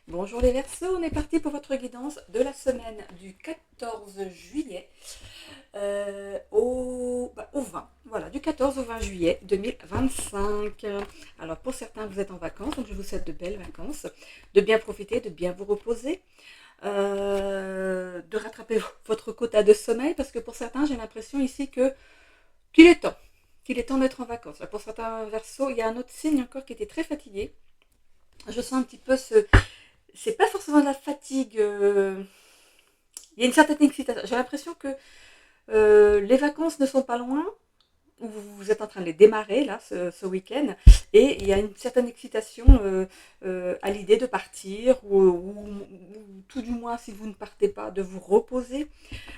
Bonjour les Verseaux, on est parti pour votre guidance de la semaine du 14 juillet au 20. Voilà, du 14 au 20 juillet 2025. Alors pour certains, vous êtes en vacances, donc je vous souhaite de belles vacances, de bien profiter, de bien vous reposer, de rattraper votre quota de sommeil, parce que pour certains, j'ai l'impression ici qu'il est temps, qu'il est temps d'être en vacances. Là, pour certains Verseaux, il y a un autre signe encore qui était très fatigué. Je sens un petit peu c'est pas forcément de la fatigue. Il y a une certaine excitation. J'ai l'impression que les vacances ne sont pas loin, ou vous êtes en train de les démarrer là ce week-end, et il y a une certaine excitation à l'idée de partir, ou tout du moins si vous ne partez pas, de vous reposer.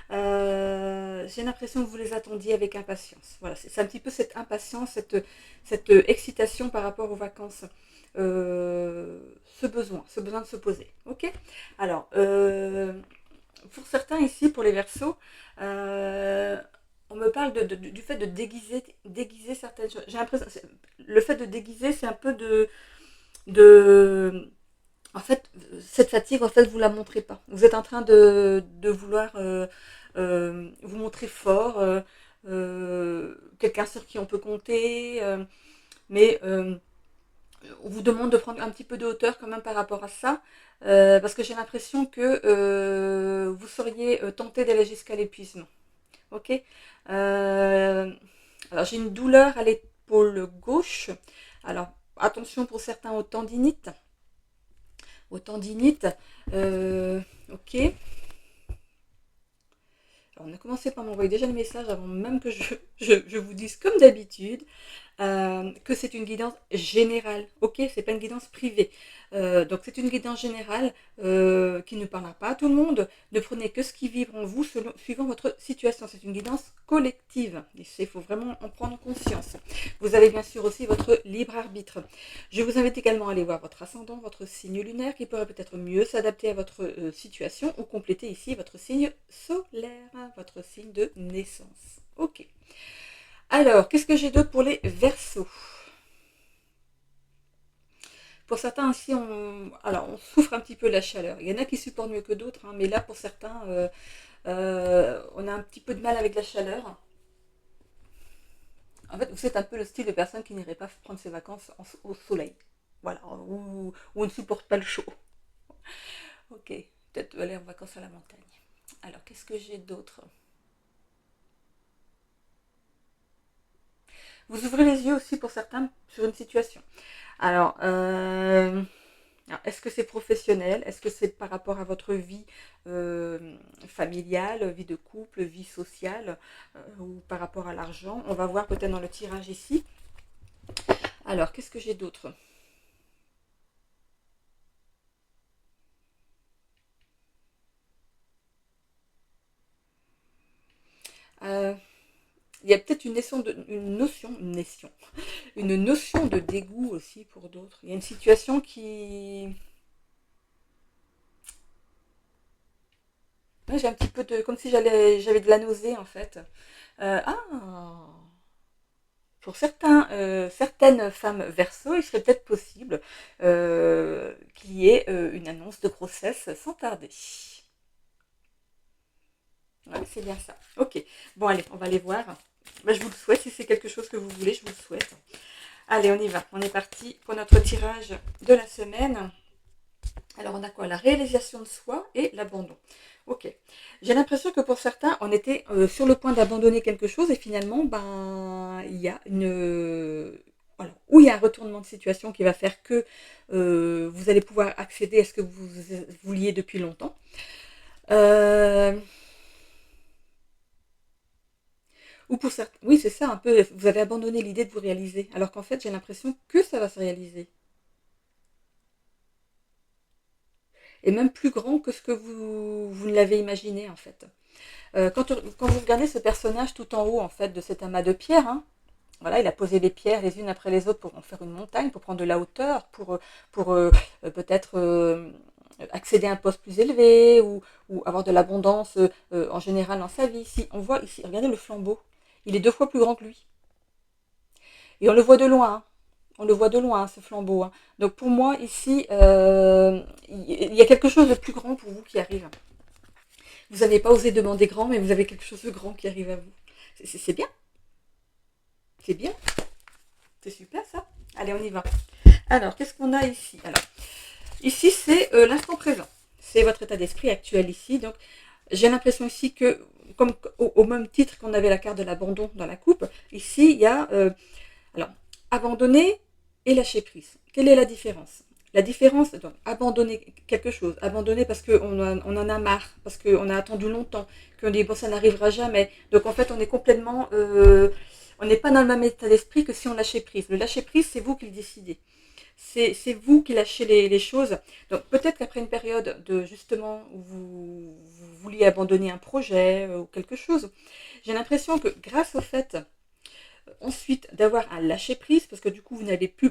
J'ai l'impression que vous les attendiez avec impatience. Voilà, c'est un petit peu cette impatience, cette excitation par rapport aux vacances. Ce besoin de se poser. Ok. Alors, pour certains ici, pour les Verseaux, on me parle du fait de déguiser certaines choses. J'ai l'impression, le fait de déguiser, c'est un peu de, en fait, cette fatigue, en fait, vous la montrez pas. Vous êtes en train de vouloir vous montrer fort, quelqu'un sur qui on peut compter, mais on vous demande de prendre un petit peu de hauteur quand même par rapport à ça, parce que j'ai l'impression que vous seriez tenté d'aller jusqu'à l'épuisement. Ok. Euh, alors j'ai une douleur à l'épaule gauche. Alors attention pour certains aux tendinites. Aux tendinites. Ok. Alors, on a commencé par m'envoyer déjà le message avant même que je vous dise comme d'habitude. Que c'est une guidance générale, ok, c'est pas une guidance privée. Donc c'est une guidance générale qui ne parlera pas à tout le monde. Ne prenez que ce qui vibre en vous suivant votre situation. C'est une guidance collective. Il faut vraiment en prendre conscience. Vous avez bien sûr aussi votre libre arbitre. Je vous invite également à aller voir votre ascendant, votre signe lunaire qui pourrait peut-être mieux s'adapter à votre situation ou compléter ici votre signe solaire, votre signe de naissance. Ok. Alors, qu'est-ce que j'ai d'autre pour les Verseaux? Pour certains aussi, on souffre un petit peu de la chaleur. Il y en a qui supportent mieux que d'autres, hein, mais là, pour certains, on a un petit peu de mal avec la chaleur. En fait, vous êtes un peu le style de personne qui n'irait pas prendre ses vacances au soleil. Voilà, ou on ne supporte pas le chaud. Ok, peut-être aller en vacances à la montagne. Alors, qu'est-ce que j'ai d'autre? Vous ouvrez les yeux aussi pour certains sur une situation. Alors, est-ce que c'est professionnel? Est-ce que c'est par rapport à votre vie familiale, vie de couple, vie sociale, ou par rapport à l'argent? On va voir peut-être dans le tirage ici. Alors, qu'est-ce que j'ai d'autre? Euh, Il y a peut-être une notion de dégoût aussi pour d'autres. Il y a une situation qui... Ouais, j'ai un petit peu de... Comme si j'avais de la nausée en fait. Ah, pour certaines femmes Verseau, il serait peut-être possible qu'il y ait une annonce de grossesse sans tarder. Ouais, c'est bien ça. Ok. Bon, allez, on va aller voir. Ben, je vous le souhaite. Si c'est quelque chose que vous voulez, je vous le souhaite. Allez, on y va. On est parti pour notre tirage de la semaine. Alors, on a quoi? La réalisation de soi et l'abandon. Ok. J'ai l'impression que pour certains, on était sur le point d'abandonner quelque chose et finalement, ben, il y a voilà, ou il y a un retournement de situation qui va faire que vous allez pouvoir accéder à ce que vous vouliez depuis longtemps. Euh, ou pour certains, oui, c'est ça un peu. Vous avez abandonné l'idée de vous réaliser, alors qu'en fait, j'ai l'impression que ça va se réaliser. Et même plus grand que ce que vous ne l'avez imaginé en fait. Quand vous regardez ce personnage tout en haut en fait de cet amas de pierres, hein, voilà, il a posé les pierres les unes après les autres pour en faire une montagne, pour prendre de la hauteur, pour peut-être accéder à un poste plus élevé ou avoir de l'abondance en général dans sa vie. Si on voit ici, regardez le flambeau, il est 2 fois plus grand que lui. Et on le voit de loin, hein. On le voit de loin, ce flambeau, hein. Donc pour moi, ici, il y a quelque chose de plus grand pour vous qui arrive. Vous n'avez pas osé demander grand, mais vous avez quelque chose de grand qui arrive à vous. C'est bien, c'est bien, c'est super ça. Allez, on y va. Alors, qu'est-ce qu'on a ici? Alors, ici, c'est l'instant présent. C'est votre état d'esprit actuel ici. Donc, j'ai l'impression ici que, comme au même titre qu'on avait la carte de l'abandon dans la coupe, ici, il y a, alors, abandonner et lâcher prise. Quelle est la différence? La différence, donc, abandonner quelque chose, abandonner parce on en a marre, parce qu'on a attendu longtemps, qu'on dit, bon, ça n'arrivera jamais. Donc, en fait, on est complètement, on n'est pas dans le même état d'esprit que si on lâchait prise. Le lâcher prise, c'est vous qui le décidez. C'est vous qui lâchez les choses. Donc peut-être qu'après une période de justement où vous vouliez abandonner un projet ou quelque chose, j'ai l'impression que grâce au fait ensuite d'avoir un lâcher prise, parce que du coup vous n'avez plus,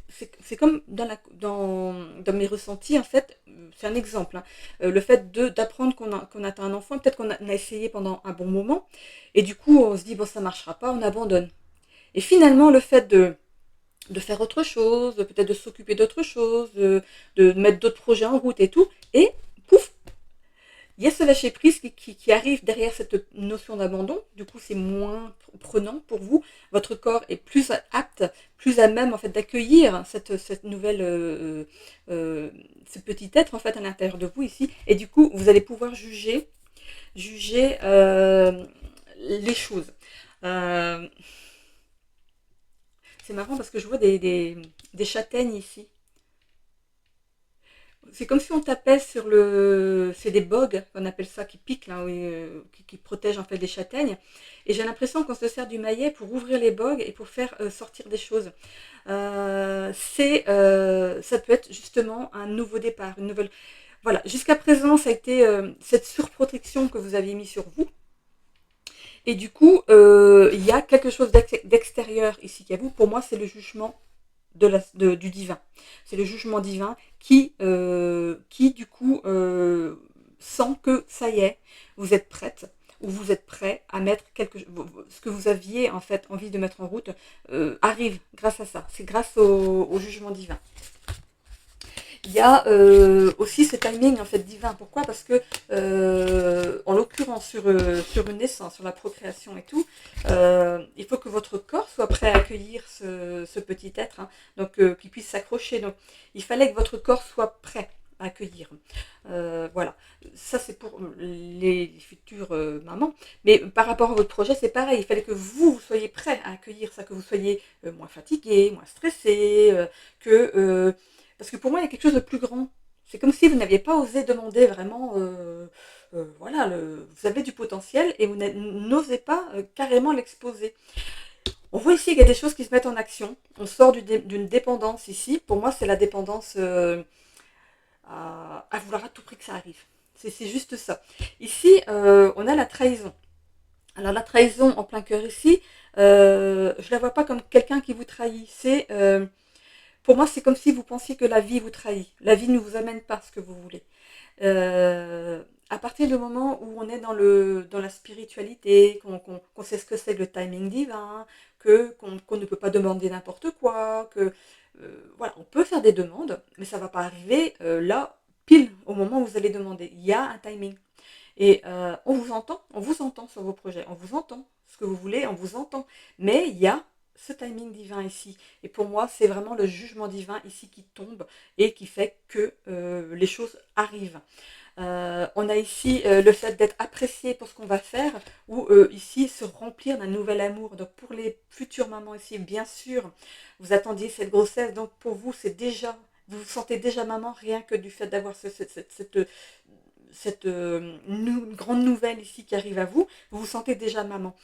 c'est comme dans mes ressentis en fait, c'est un exemple, hein. Le fait d'apprendre qu'on a un enfant, peut-être qu'on a essayé pendant un bon moment, et du coup on se dit bon ça marchera pas, on abandonne. Et finalement le fait de faire autre chose, peut-être de s'occuper d'autre chose, de mettre d'autres projets en route et tout. Et pouf, il y a ce lâcher prise qui arrive derrière cette notion d'abandon. Du coup, c'est moins prenant pour vous. Votre corps est plus apte, plus à même en fait d'accueillir cette nouvelle, ce petit être en fait à l'intérieur de vous ici. Et du coup, vous allez pouvoir juger les choses. Euh, c'est marrant parce que je vois des châtaignes ici. C'est comme si on tapait sur le... C'est des bogues, on appelle ça, qui piquent, là, oui, qui protègent en fait les châtaignes. Et j'ai l'impression qu'on se sert du maillet pour ouvrir les bogues et pour faire sortir des choses. Ça peut être justement un nouveau départ, une nouvelle... Voilà, jusqu'à présent, ça a été cette surprotection que vous aviez mis sur vous. Et du coup, il y a quelque chose d'extérieur ici qui a vous. Pour moi, c'est le jugement du divin. C'est le jugement divin qui du coup, sent que ça y est, vous êtes prête ou vous êtes prêt à mettre ce que vous aviez en fait envie de mettre en route arrive grâce à ça. C'est grâce au jugement divin. Il y a aussi ce timing en fait divin. Pourquoi? Parce que en l'occurrence sur une naissance, sur la procréation et tout, il faut que votre corps soit prêt à accueillir ce petit être, hein, donc qu'il puisse s'accrocher. Donc il fallait que votre corps soit prêt à accueillir. Voilà, ça c'est pour les futures mamans. Mais par rapport à votre projet, c'est pareil. Il fallait que vous soyez prêt à accueillir ça, que vous soyez moins fatigué, moins stressé, que parce que pour moi, il y a quelque chose de plus grand. C'est comme si vous n'aviez pas osé demander vraiment, voilà, vous avez du potentiel et vous n'osez pas carrément l'exposer. On voit ici qu'il y a des choses qui se mettent en action. On sort d'une dépendance ici. Pour moi, c'est la dépendance à vouloir à tout prix que ça arrive. C'est juste ça. Ici, on a la trahison. Alors la trahison en plein cœur ici, je la vois pas comme quelqu'un qui vous trahit. Pour moi, c'est comme si vous pensiez que la vie vous trahit. La vie ne vous amène pas ce que vous voulez. À partir du moment où on est dans la spiritualité, qu'on sait ce que c'est que le timing divin, qu'on ne peut pas demander n'importe quoi, voilà, on peut faire des demandes, mais ça ne va pas arriver là, pile au moment où vous allez demander. Il y a un timing. Et on vous entend sur vos projets, on vous entend ce que vous voulez, on vous entend. Mais il y a ce timing divin ici. Et pour moi, c'est vraiment le jugement divin ici qui tombe et qui fait que les choses arrivent. On a ici le fait d'être apprécié pour ce qu'on va faire ou ici se remplir d'un nouvel amour. Donc pour les futures mamans ici, bien sûr, vous attendiez cette grossesse. Donc pour vous, c'est déjà, vous vous sentez déjà maman rien que du fait d'avoir cette grande nouvelle ici qui arrive à vous. Vous vous sentez déjà maman.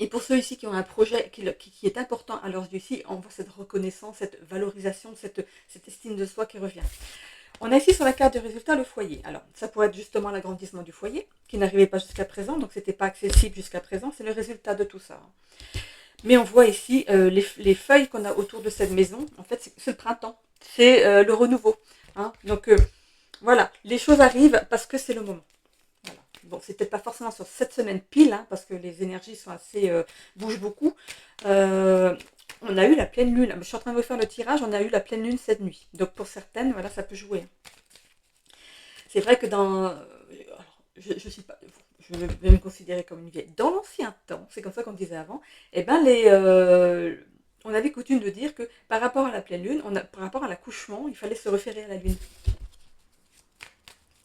Et pour ceux ici qui ont un projet qui est important à leurs yeux ici, on voit cette reconnaissance, cette valorisation, cette estime de soi qui revient. On a ici sur la carte du résultat le foyer. Alors, ça pourrait être justement l'agrandissement du foyer, qui n'arrivait pas jusqu'à présent, donc c'était pas accessible jusqu'à présent. C'est le résultat de tout ça. Mais on voit ici les feuilles qu'on a autour de cette maison. En fait, c'est le printemps, c'est le renouveau. Hein. Donc, voilà, les choses arrivent parce que c'est le moment. Voilà. Bon, c'est peut-être pas forcément sur cette semaine pile, hein, parce que les énergies sont assez bougent beaucoup. on a eu la pleine lune. Je suis en train de vous faire le tirage, on a eu la pleine lune cette nuit. Donc pour certaines, voilà, ça peut jouer. C'est vrai que alors, je suis pas, je vais me considérer comme une vieille. Dans l'ancien temps, c'est comme ça qu'on disait avant, eh ben on avait coutume de dire que par rapport à la pleine lune, par rapport à l'accouchement, il fallait se référer à la lune.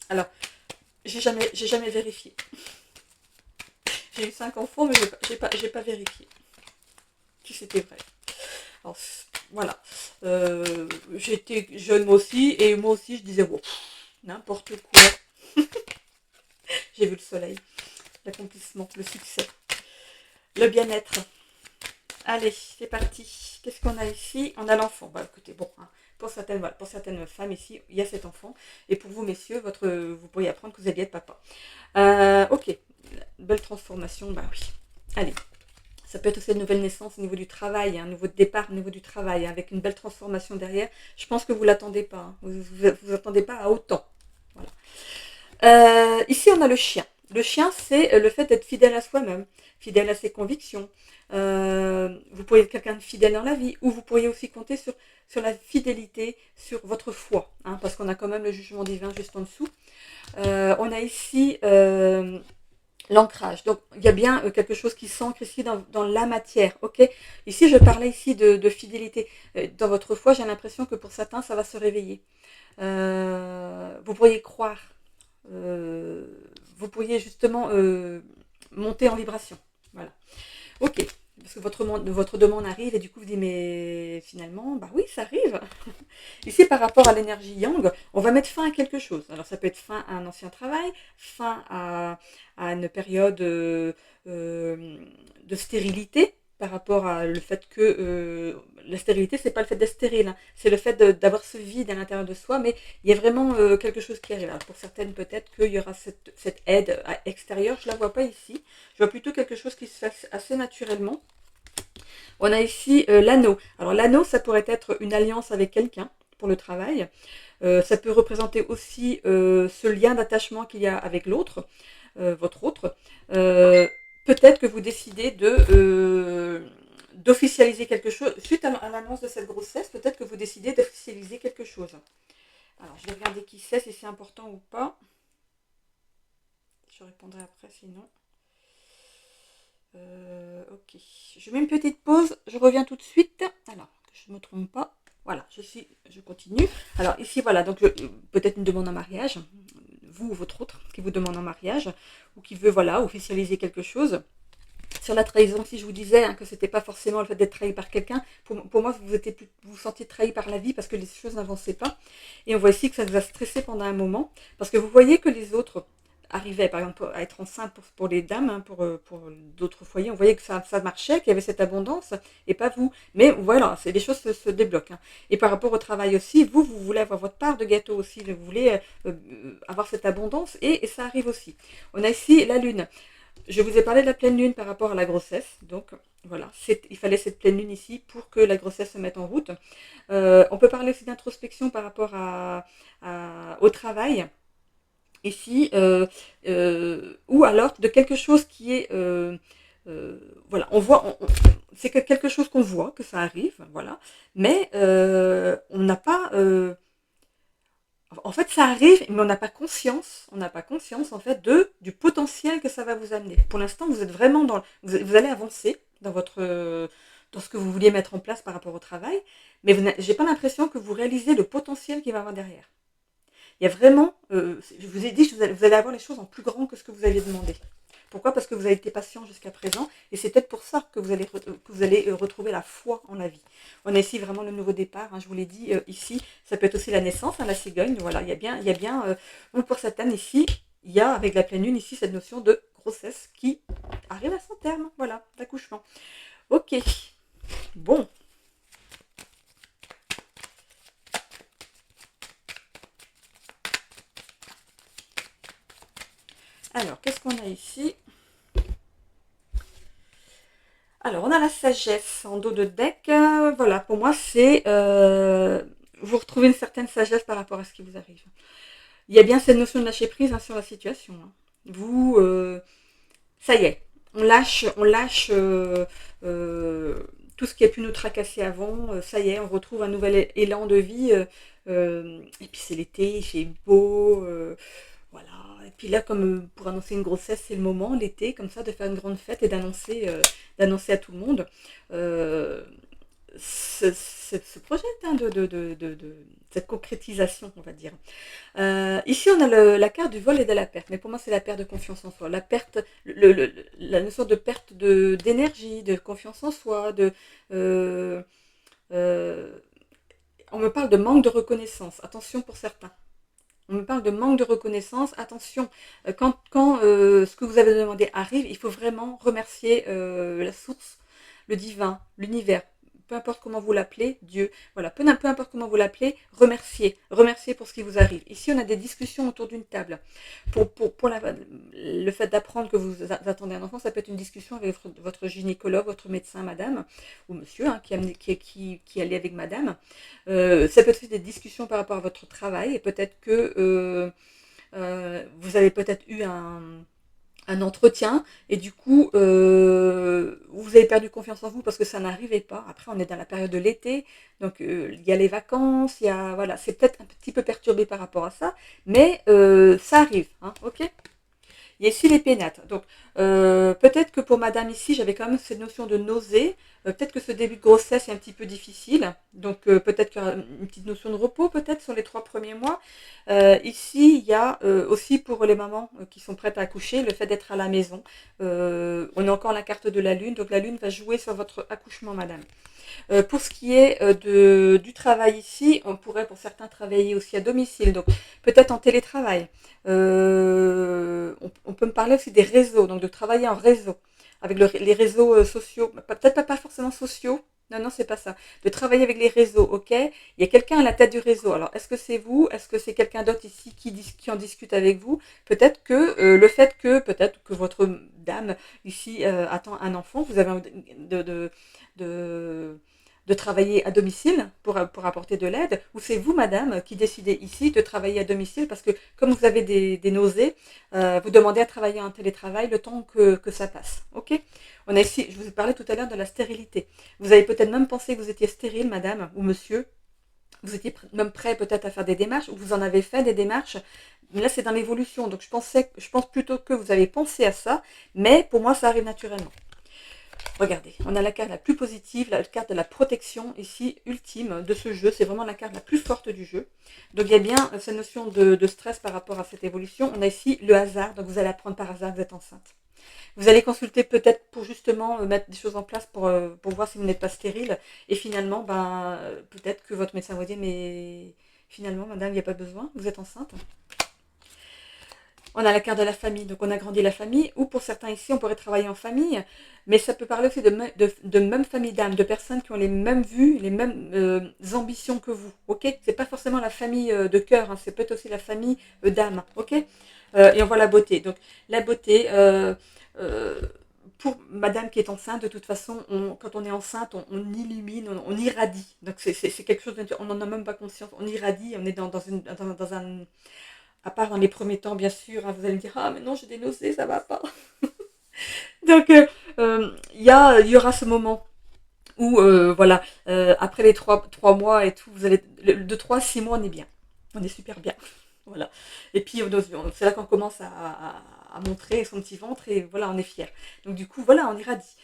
Alors, j'ai jamais vérifié. J'ai eu 5 enfants, mais j'ai pas vérifié si c'était vrai. Alors, voilà. J'étais jeune moi aussi, et moi aussi je disais, bon, n'importe quoi. J'ai vu le soleil, l'accomplissement, le succès, le bien-être. Allez, c'est parti. Qu'est-ce qu'on a ici? On a l'enfant. Bah écoutez, bon, hein, pour certaines femmes ici, il y a cet enfant. Et pour vous, messieurs, vous pourriez apprendre que vous alliez être papa. Ok, belle transformation, bah oui. Allez, ça peut être aussi une nouvelle naissance au niveau du travail, un nouveau départ au niveau du travail, avec une belle transformation derrière. Je pense que vous ne l'attendez pas. Hein. Vous attendez pas à autant. Voilà. Ici, on a le chien. Le chien, c'est le fait d'être fidèle à soi-même, fidèle à ses convictions. Vous pourriez être quelqu'un de fidèle dans la vie, ou vous pourriez aussi compter sur la fidélité, sur votre foi, hein, parce qu'on a quand même le jugement divin juste en dessous. On a ici l'ancrage. Donc, il y a bien quelque chose qui s'ancre ici dans la matière. Ok. Ici, je parlais ici de fidélité. Dans votre foi, j'ai l'impression que pour certains, ça va se réveiller. Vous pourriez croire. Euh, vous pourriez justement monter en vibration. Voilà. Ok. Parce que votre demande arrive et du coup vous dites mais finalement, bah oui, ça arrive. Ici par rapport à l'énergie yang, on va mettre fin à quelque chose. Alors ça peut être fin à un ancien travail, fin à une période de stérilité par rapport à le fait que la stérilité, c'est pas le fait d'être stérile, hein, c'est le fait d'avoir ce vide à l'intérieur de soi, mais il y a vraiment quelque chose qui arrive. Alors pour certaines, peut-être qu'il y aura cette aide extérieure, je la vois pas ici. Je vois plutôt quelque chose qui se fait assez naturellement. On a ici l'anneau. Alors l'anneau, ça pourrait être une alliance avec quelqu'un pour le travail. Ça peut représenter aussi ce lien d'attachement qu'il y a avec l'autre, votre autre. Peut-être que vous décidez d'officialiser quelque chose. Suite à l'annonce de cette grossesse, peut-être que vous décidez d'officialiser quelque chose. Alors, je vais regarder qui c'est, si c'est important ou pas. Je répondrai après, sinon. Ok. Je mets une petite pause. Je reviens tout de suite. Alors, que je ne me trompe pas. Voilà, je continue. Alors ici, voilà, donc peut-être une demande en mariage, vous ou votre autre qui vous demande en mariage, ou qui veut, voilà, officialiser quelque chose. Sur la trahison, si je vous disais hein, que c'était pas forcément le fait d'être trahi par quelqu'un, pour moi, vous vous sentiez trahi par la vie parce que les choses n'avançaient pas. Et on voit ici que ça vous a stressé pendant un moment, parce que vous voyez que les autres arrivaient, par exemple, à être enceintes pour les dames, hein, pour d'autres foyers. On voyait que ça marchait, qu'il y avait cette abondance, et pas vous. Mais voilà, les choses se débloquent. Hein. Et par rapport au travail aussi, vous voulez avoir votre part de gâteau aussi, vous voulez avoir cette abondance, et ça arrive aussi. On a ici la lune. Je vous ai parlé de la pleine lune par rapport à la grossesse, donc voilà, il fallait cette pleine lune ici pour que la grossesse se mette en route. On peut parler aussi d'introspection par rapport au travail, ici, ou alors de quelque chose qui est... voilà, c'est quelque chose qu'on voit, que ça arrive, voilà, mais on n'a pas... en fait, ça arrive, mais on n'a pas conscience. On n'a pas conscience en fait du potentiel que ça va vous amener. Pour l'instant, vous êtes vraiment vous allez avancer dans ce que vous vouliez mettre en place par rapport au travail, mais j'ai pas l'impression que vous réalisez le potentiel qu'il va y avoir derrière. Il y a vraiment, je vous ai dit, vous allez avoir les choses en plus grand que ce que vous aviez demandé. Pourquoi? Parce que vous avez été patient jusqu'à présent, et c'est peut-être pour ça que vous allez retrouver la foi en la vie. On a ici vraiment le nouveau départ, hein, je vous l'ai dit, ici, ça peut être aussi la naissance, hein, la cigogne, voilà, il y a bien pour certaines ici, il y a avec la pleine lune ici cette notion de grossesse qui arrive à son terme, voilà, d'accouchement. Ok, bon. Alors, qu'est-ce qu'on a ici? Alors, on a la sagesse en dos de deck. Voilà, pour moi, c'est... vous retrouvez une certaine sagesse par rapport à ce qui vous arrive. Il y a bien cette notion de lâcher prise hein, sur la situation. Hein. Ça y est, on lâche tout ce qui a pu nous tracasser avant, ça y est, on retrouve un nouvel élan de vie. Et puis c'est l'été, il fait beau, voilà. Et puis là, comme pour annoncer une grossesse, c'est le moment, l'été, comme ça, de faire une grande fête et d'annoncer à tout le monde. Euh, ce projet hein, cette concrétisation, on va dire. Ici, on a la carte du vol et de la perte, mais pour moi, c'est la perte de confiance en soi. La perte, la notion de perte d'énergie, de confiance en soi, euh, euh, on me parle de manque de reconnaissance. Attention pour certains. On me parle de manque de reconnaissance. Attention, quand ce que vous avez demandé arrive, il faut vraiment remercier la source, le divin, l'univers. Peu importe comment vous l'appelez, Dieu, voilà, peu importe comment vous l'appelez, remerciez pour ce qui vous arrive. Ici, on a des discussions autour d'une table. Pour le fait d'apprendre que vous attendez un enfant, ça peut être une discussion avec votre gynécologue, votre médecin, madame, ou monsieur, hein, qui allait avec madame. Ça peut être des discussions par rapport à votre travail, et peut-être que vous avez peut-être eu un entretien et du coup vous avez perdu confiance en vous parce que ça n'arrivait pas. Après on est dans la période de l'été, donc il y a les vacances, il y a voilà, c'est peut-être un petit peu perturbé par rapport à ça, mais ça arrive, hein, ok. Il y a ici les pénates. Donc, peut-être que pour madame ici, j'avais quand même cette notion de nausée. Peut-être que ce début de grossesse est un petit peu difficile. Donc, peut-être qu'il y aura une petite notion de repos, peut-être, sur les 3 premiers mois. Ici, il y a aussi pour les mamans qui sont prêtes à accoucher, le fait d'être à la maison. On a encore la carte de la lune. Donc, la lune va jouer sur votre accouchement, madame. Pour ce qui est du travail ici, on pourrait pour certains travailler aussi à domicile, donc peut-être en télétravail. On peut me parler aussi des réseaux, donc de travailler en réseau, avec les réseaux sociaux, peut-être pas forcément sociaux. Non, non, c'est pas ça. De travailler avec les réseaux, ok. Il y a quelqu'un à la tête du réseau. Alors, est-ce que c'est vous? Est-ce que c'est quelqu'un d'autre ici qui en discute avec vous? Peut-être que le fait que peut-être que votre dame ici attend un enfant, vous avez envie de, de travailler à domicile pour apporter de l'aide, ou c'est vous, madame, qui décidez ici de travailler à domicile parce que comme vous avez des nausées, vous demandez à travailler en télétravail le temps que ça passe. Ok. On a ici, je vous ai parlé tout à l'heure de la stérilité. Vous avez peut-être même pensé que vous étiez stérile, madame ou monsieur. Vous étiez même prêt peut-être à faire des démarches, ou vous en avez fait des démarches. Mais là, c'est dans l'évolution. Donc, je pense plutôt que vous avez pensé à ça, mais pour moi, ça arrive naturellement. Regardez, on a la carte la plus positive, la carte de la protection ici, ultime de ce jeu. C'est vraiment la carte la plus forte du jeu. Donc il y a bien cette notion de stress par rapport à cette évolution. On a ici le hasard, donc vous allez apprendre par hasard que vous êtes enceinte. Vous allez consulter peut-être pour justement mettre des choses en place pour voir si vous n'êtes pas stérile. Et finalement, peut-être que votre médecin va dire, mais finalement, madame, il n'y a pas besoin, vous êtes enceinte. On a la carte de la famille, donc on a grandi la famille, ou pour certains ici, on pourrait travailler en famille, mais ça peut parler aussi de même famille d'âme, de personnes qui ont les mêmes vues, les mêmes ambitions que vous, ok. C'est pas forcément la famille de cœur, hein, c'est peut-être aussi la famille d'âme, ok. Et on voit la beauté, donc la beauté, euh, pour madame qui est enceinte, de toute façon, quand on est enceinte, on illumine, on irradie, donc c'est quelque chose, on n'en a même pas conscience, on irradie, on est dans un... À part dans les premiers temps, bien sûr, hein, vous allez me dire, ah, mais non, j'ai des nausées, ça va pas. Donc, il y aura ce moment où, voilà, après les 3 mois et tout, vous allez, de 3 à 6 mois, on est bien. On est super bien. Voilà. Et puis, c'est là qu'on commence à montrer son petit ventre et voilà, on est fier. Donc, du coup, voilà, on irradie.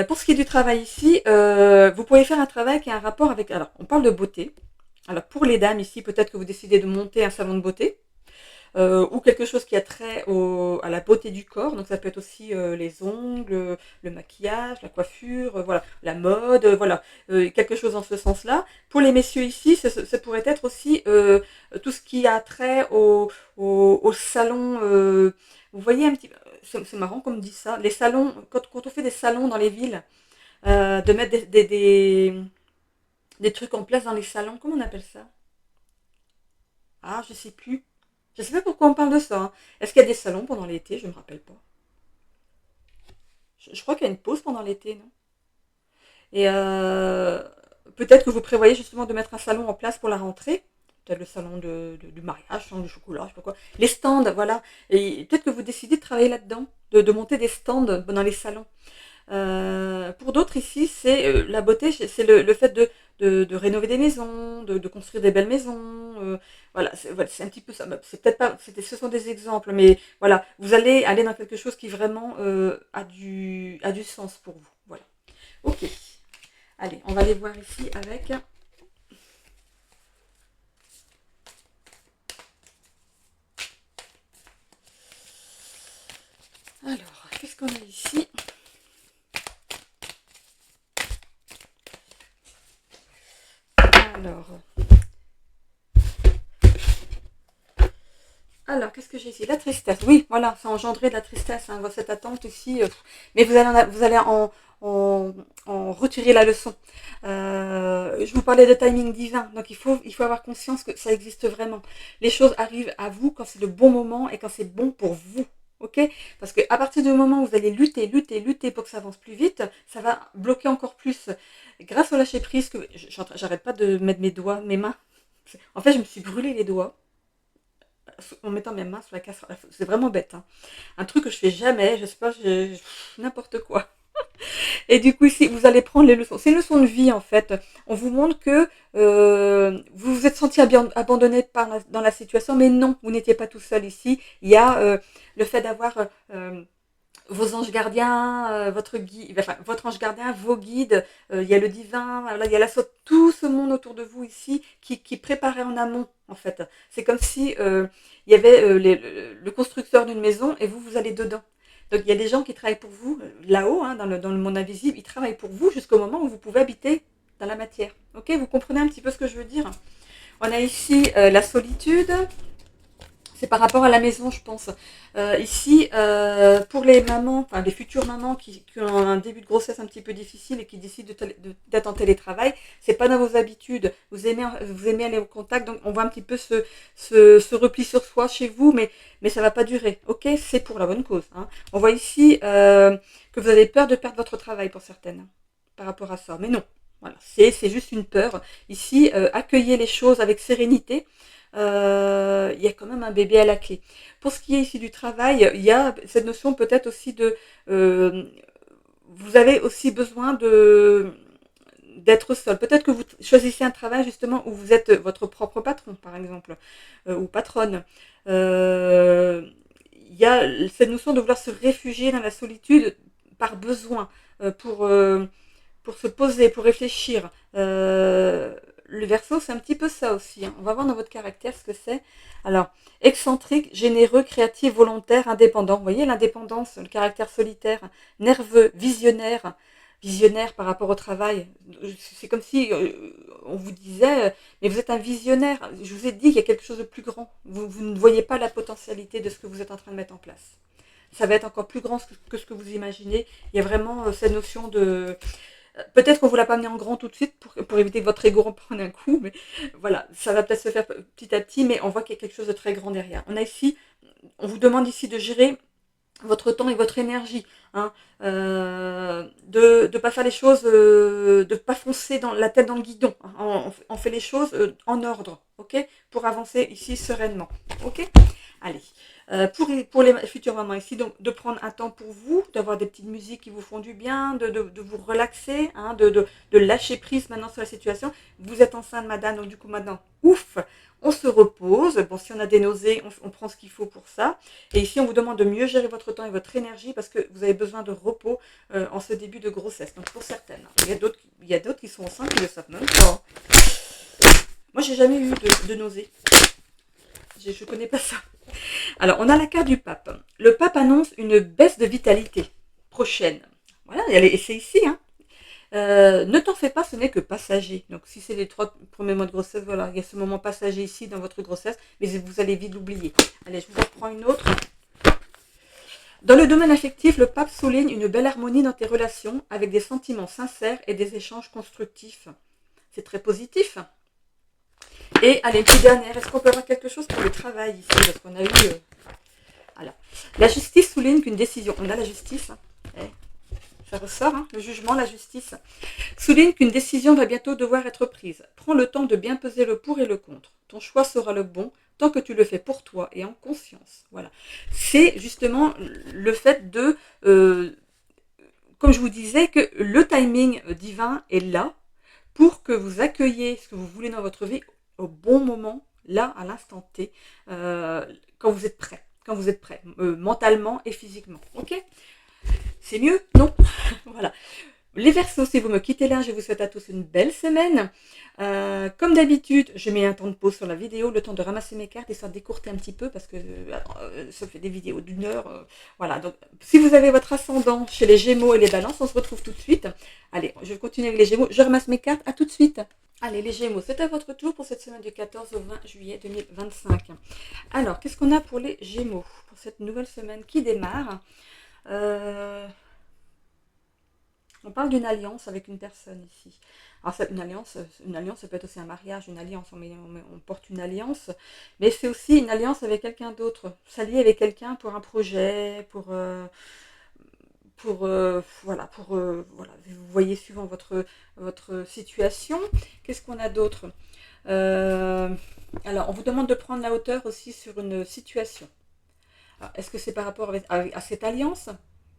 Pour ce qui est du travail ici, vous pouvez faire un travail qui a un rapport avec. Alors, on parle de beauté. Alors, pour les dames ici, peut-être que vous décidez de monter un salon de beauté. Ou quelque chose qui a trait à la beauté du corps. Donc ça peut être aussi les ongles, le maquillage, la coiffure, voilà, la mode, voilà, quelque chose dans ce sens-là. Pour les messieurs ici, ça pourrait être aussi tout ce qui a trait au salon. Vous voyez un petit, c'est marrant comme dit ça. Les salons, quand on fait des salons dans les villes, de mettre des trucs en place dans les salons, comment on appelle ça? Ah, je sais plus. Je sais pas pourquoi on parle de ça, hein. Est-ce qu'il y a des salons pendant l'été? Je me rappelle pas. Je crois qu'il y a une pause pendant l'été, non? Et peut-être que vous prévoyez justement de mettre un salon en place pour la rentrée. Peut-être le salon du mariage, salon du chocolat, je sais pas quoi. Les stands, voilà. Et peut-être que vous décidez de travailler là-dedans, de monter des stands dans les salons. Pour d'autres ici, c'est la beauté, c'est le fait de rénover des maisons, de construire des belles maisons. Voilà, c'est un petit peu ça. C'est peut-être pas, ce sont des exemples, mais voilà, vous allez aller dans quelque chose qui vraiment a du sens pour vous. Voilà. Ok. Allez, on va aller voir ici avec. Alors, qu'est-ce qu'on a ici? Alors, qu'est-ce que j'ai ici? La tristesse. Oui, voilà, ça a engendré de la tristesse, hein, cette attente ici. Mais vous allez en retirer la leçon. Je vous parlais de timing divin, donc il faut avoir conscience que ça existe vraiment. Les choses arrivent à vous quand c'est le bon moment et quand c'est bon pour vous. Ok? Parce qu'à partir du moment où vous allez lutter pour que ça avance plus vite, ça va bloquer encore plus. Grâce au lâcher prise, que j'arrête pas de mettre mes mains. En fait, je me suis brûlé les doigts en mettant mes mains sur la casserole. C'est vraiment bête, hein. Un truc que je fais jamais, je sais pas, n'importe quoi. Et du coup, ici, vous allez prendre les leçons. C'est une leçon de vie, en fait. On vous montre que vous vous êtes senti abandonné dans la situation, mais non, vous n'étiez pas tout seul ici. Il y a le fait d'avoir vos anges gardiens, votre guide, enfin, votre ange gardien, vos guides, il y a le divin, voilà, il y a tout ce monde autour de vous ici qui préparait en amont, en fait. C'est comme si il y avait le constructeur d'une maison et vous allez dedans. Donc il y a des gens qui travaillent pour vous là-haut, hein, dans le monde invisible, ils travaillent pour vous jusqu'au moment où vous pouvez habiter dans la matière. Ok, vous comprenez un petit peu ce que je veux dire? On a ici la solitude. C'est par rapport à la maison, je pense. Ici, pour les mamans, enfin les futures mamans qui ont un début de grossesse un petit peu difficile et qui décident d'être en télétravail, c'est pas dans vos habitudes. Vous aimez aller au contact, donc on voit un petit peu ce repli sur soi chez vous, mais ça va pas durer. Ok, c'est pour la bonne cause, hein. On voit ici que vous avez peur de perdre votre travail pour certaines, par rapport à ça. Mais non, voilà, c'est juste une peur. Ici, accueillez les choses avec sérénité. Il y a quand même un bébé à la clé. Pour ce qui est ici du travail, il y a cette notion peut-être aussi de... vous avez aussi besoin d'être seul. Peut-être que vous choisissez un travail justement où vous êtes votre propre patron, par exemple, ou patronne. Il y a cette notion de vouloir se réfugier dans la solitude par besoin, pour se poser, pour réfléchir. Le Verseau, c'est un petit peu ça aussi, hein. On va voir dans votre caractère ce que c'est. Alors, excentrique, généreux, créatif, volontaire, indépendant. Vous voyez l'indépendance, le caractère solitaire, nerveux, visionnaire. Visionnaire par rapport au travail. C'est comme si on vous disait, mais vous êtes un visionnaire. Je vous ai dit qu'il y a quelque chose de plus grand. Vous ne voyez pas la potentialité de ce que vous êtes en train de mettre en place. Ça va être encore plus grand que ce que vous imaginez. Il y a vraiment cette notion de... Peut-être qu'on ne vous l'a pas amené en grand tout de suite pour éviter que votre ego en prenne un coup, mais voilà, ça va peut-être se faire petit à petit, mais on voit qu'il y a quelque chose de très grand derrière. On vous demande ici de gérer votre temps et votre énergie, hein, de ne pas faire les choses, de ne pas foncer la tête dans le guidon, hein. On fait les choses en ordre, ok, pour avancer ici sereinement, ok. Allez, pour les futures mamans ici, donc de prendre un temps pour vous, d'avoir des petites musiques qui vous font du bien, de vous relaxer, hein, de lâcher prise maintenant sur la situation. Vous êtes enceinte, madame, donc du coup maintenant, ouf, on se repose. Bon, si on a des nausées, on prend ce qu'il faut pour ça. Et ici, on vous demande de mieux gérer votre temps et votre énergie parce que vous avez besoin de repos en ce début de grossesse. Donc pour certaines, il y a d'autres qui sont enceintes qui ne le savent même pas. Moi, j'ai jamais eu de nausées. Je ne connais pas ça. Alors, on a la carte du pape. Le pape annonce une baisse de vitalité prochaine. Voilà, et c'est ici, hein. Ne t'en fais pas, ce n'est que passager. Donc, si c'est les 3 premiers mois de grossesse, voilà, il y a ce moment passager ici dans votre grossesse, mais vous allez vite l'oublier. Allez, je vous en prends une autre. Dans le domaine affectif, le pape souligne une belle harmonie dans tes relations avec des sentiments sincères et des échanges constructifs. C'est très positif. Et allez, une petite dernière. Est-ce qu'on peut avoir quelque chose pour le travail ici? Parce qu'on a eu... voilà. La justice souligne qu'une décision... On a la justice. Hein. Ça ressort, hein, le jugement, la justice. Souligne qu'une décision va bientôt devoir être prise. Prends le temps de bien peser le pour et le contre. Ton choix sera le bon tant que tu le fais pour toi et en conscience. Voilà. C'est justement le fait de... comme je vous disais, que le timing divin est là pour que vous accueilliez ce que vous voulez dans votre vie au bon moment, là, à l'instant T, quand vous êtes prêt. Quand vous êtes prêt, mentalement et physiquement. Ok? C'est mieux? Non? Voilà. Les Verseaux, si vous me quittez là, je vous souhaite à tous une belle semaine. Comme d'habitude, je mets un temps de pause sur la vidéo, le temps de ramasser mes cartes, histoire d'écourter un petit peu, parce que ça fait des vidéos d'une heure. Voilà, donc si vous avez votre ascendant chez les Gémeaux et les Balances, on se retrouve tout de suite. Allez, je continue avec les Gémeaux, je ramasse mes cartes, à tout de suite. Allez, les Gémeaux, c'est à votre tour pour cette semaine du 14 au 20 juillet 2025. Alors, qu'est-ce qu'on a pour les Gémeaux, pour cette nouvelle semaine qui démarre? On parle d'une alliance avec une personne ici. Alors, une alliance, ça peut être aussi un mariage, une alliance, on porte une alliance, mais c'est aussi une alliance avec quelqu'un d'autre, s'allier avec quelqu'un pour un projet, voilà, vous voyez suivant votre situation. Qu'est-ce qu'on a d'autre? Alors, on vous demande de prendre la hauteur aussi sur une situation. Est-ce que c'est par rapport à cette alliance?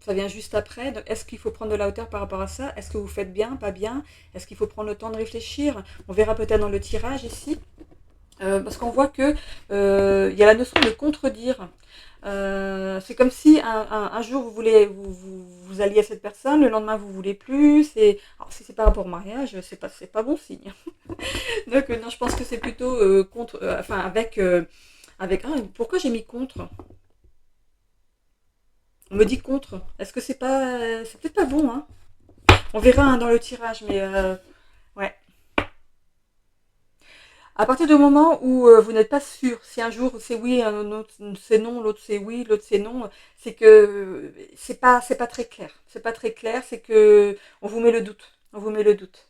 Ça vient juste après. Est-ce qu'il faut prendre de la hauteur par rapport à ça? Est-ce que vous faites bien, pas bien? Est-ce qu'il faut prendre le temps de réfléchir? On verra peut-être dans le tirage ici. Parce qu'on voit que il y a la notion de contredire. C'est comme si un jour vous alliez à cette personne, le lendemain vous voulez plus. Alors si c'est par rapport au mariage, c'est pas bon signe. Donc non, je pense que c'est plutôt contre, pourquoi j'ai mis contre? On me dit contre. Est-ce que c'est peut-être pas bon, hein? On verra dans le tirage, mais ouais. À partir du moment où vous n'êtes pas sûr, si un jour c'est oui, un autre c'est non, l'autre c'est oui, l'autre c'est non, c'est que c'est pas très clair. C'est pas très clair, c'est que on vous met le doute. On vous met le doute.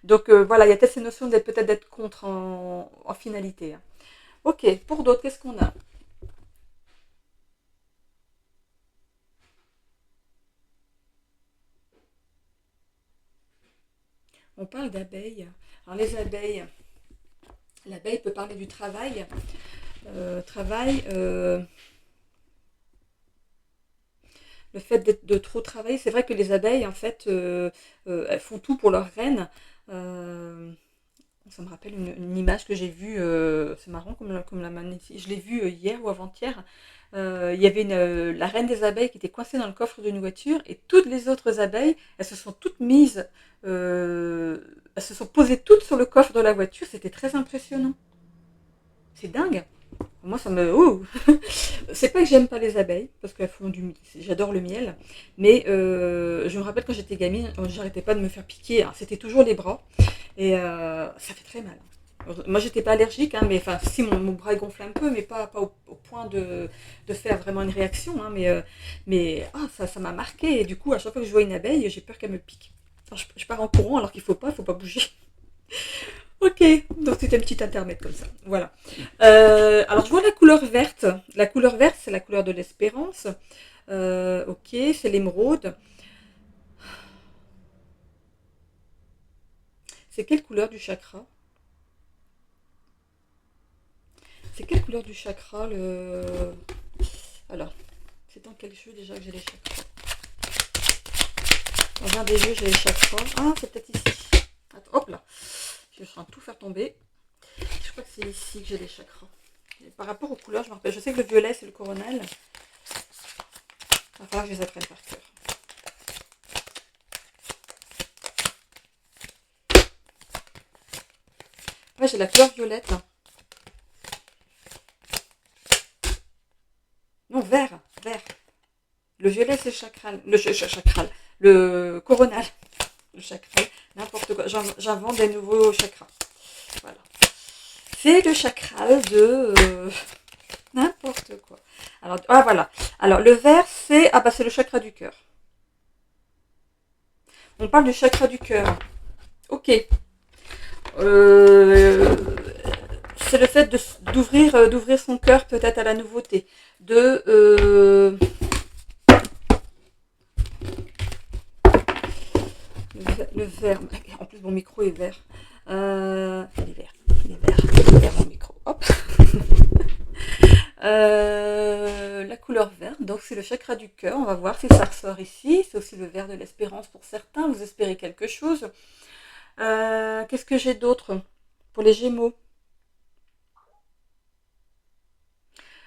Donc voilà, il y a peut-être ces notions d'être contre en finalité, hein. Ok, pour d'autres, qu'est-ce qu'on a? On parle d'abeilles. Alors les abeilles, l'abeille peut parler du travail. Le fait de trop travailler, c'est vrai que les abeilles, en fait, elles font tout pour leur reine. Ça me rappelle une image que j'ai vue, c'est marrant comme la magnétie. Je l'ai vue hier ou avant-hier. Il y avait la reine des abeilles qui était coincée dans le coffre d'une voiture et toutes les autres abeilles, elles se sont toutes mises, elles se sont posées toutes sur le coffre de la voiture. C'était très impressionnant. C'est dingue. Moi, ça me... Oh c'est pas que j'aime pas les abeilles, parce qu'elles font du... J'adore le miel, mais je me rappelle quand j'étais gamine, j'arrêtais pas de me faire piquer. Alors, c'était toujours les bras, et ça fait très mal. Moi, j'étais pas allergique, hein, mais enfin, si mon bras est gonflé un peu, mais pas au point de faire vraiment une réaction, hein, ça m'a marqué, et du coup, à chaque fois que je vois une abeille, j'ai peur qu'elle me pique. Alors, je pars en courant alors qu'il faut pas bouger. Ok, donc c'était un petit intermède comme ça. Voilà. Alors je vois la couleur verte. La couleur verte, c'est la couleur de l'espérance. Ok, c'est l'émeraude. C'est quelle couleur du chakra? C'est quelle couleur du chakra Alors, c'est dans quel jeu déjà que j'ai les chakras? Dans un des jeux, j'ai les chakras. Ah, c'est peut-être ici. Attends, hop là. Je suis en train de tout faire tomber. Je crois que c'est ici que j'ai les chakras. Et par rapport aux couleurs, je me rappelle. Je sais que le violet, c'est le coronal. Il va falloir que je les apprenne par cœur. Ouais, j'ai la couleur violette. Là. Non, vert. Le violet, c'est chakral. Chakral. Le coronal. Le chakral. N'importe quoi. J'invente des nouveaux chakras. Voilà. C'est le chakral de n'importe quoi. Alors, voilà. Alors, le vert, c'est c'est le chakra du cœur. On parle du chakra du cœur. Ok. C'est le fait d'ouvrir son cœur peut-être à la nouveauté. Le vert. En plus, mon micro est vert. Il est vert mon micro. Hop. La couleur verte, donc c'est c'est le chakra du cœur. On va voir si ça ressort ici. C'est aussi le vert de l'espérance pour certains. Vous espérez quelque chose. Qu'est-ce que j'ai d'autre pour les Gémeaux?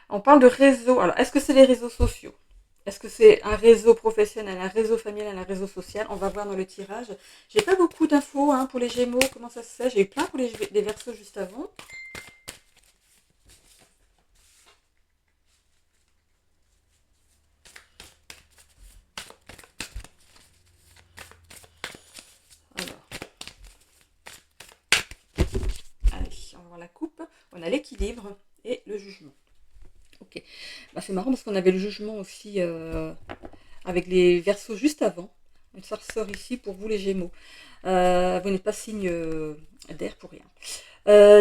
On parle de réseau. Alors, est-ce que c'est les réseaux sociaux? Est-ce que c'est un réseau professionnel, un réseau familial, un réseau social? On va voir dans le tirage. J'ai pas beaucoup d'infos hein, pour les Gémeaux. Comment ça se fait? J'ai eu plein pour les Verseaux juste avant. Alors, allez, on va voir la coupe. On a l'équilibre et le jugement. Ok. Bah, c'est marrant parce qu'on avait le jugement aussi avec les Verseaux juste avant. Donc, ça ressort ici pour vous les Gémeaux. Vous n'êtes pas signe d'air pour rien.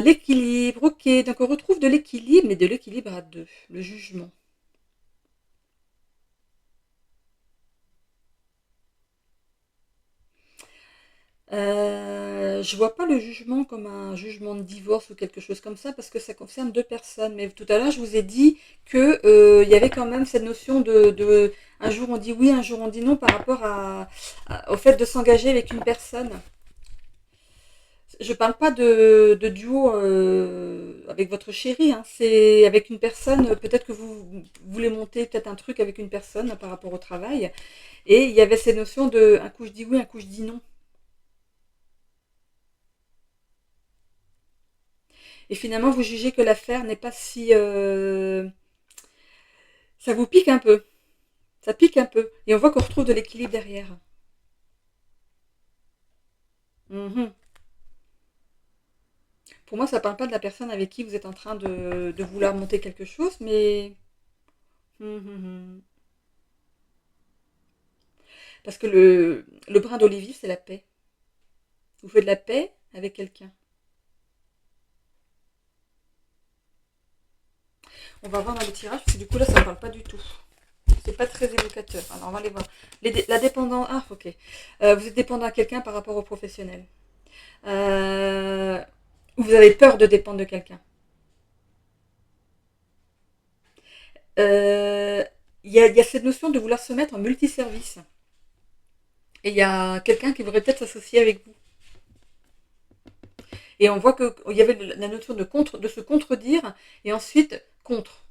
L'équilibre, ok. Donc on retrouve de l'équilibre, mais de l'équilibre à deux. Le jugement. Je vois pas le jugement comme un jugement de divorce ou quelque chose comme ça parce que ça concerne deux personnes. Mais tout à l'heure, je vous ai dit que il y avait quand même cette notion de un jour on dit oui, un jour on dit non par rapport au fait de s'engager avec une personne. Je parle pas de duo avec votre chéri, hein. C'est avec une personne, peut-être que vous voulez monter peut-être un truc avec une personne par rapport au travail. Et il y avait ces notions de un coup je dis oui, un coup je dis non. Et finalement, vous jugez que l'affaire n'est pas si... ça vous pique un peu. Ça pique un peu. Et on voit qu'on retrouve de l'équilibre derrière. Mhm. Pour moi, ça ne parle pas de la personne avec qui vous êtes en train de vouloir monter quelque chose, mais... Mhm. Parce que le brin d'olivier, c'est la paix. Vous faites de la paix avec quelqu'un. On va voir dans le tirage, parce que du coup, là, ça ne parle pas du tout. C'est pas très évocateur. Alors, on va aller voir. La dépendance... Ah, ok. Vous êtes dépendant à quelqu'un par rapport au professionnel. Euh, vous avez peur de dépendre de quelqu'un. Euh, il y a cette notion de vouloir se mettre en multiservice. Et il y a quelqu'un qui voudrait peut-être s'associer avec vous. Et on voit qu'il y avait la notion de se contredire et ensuite contre.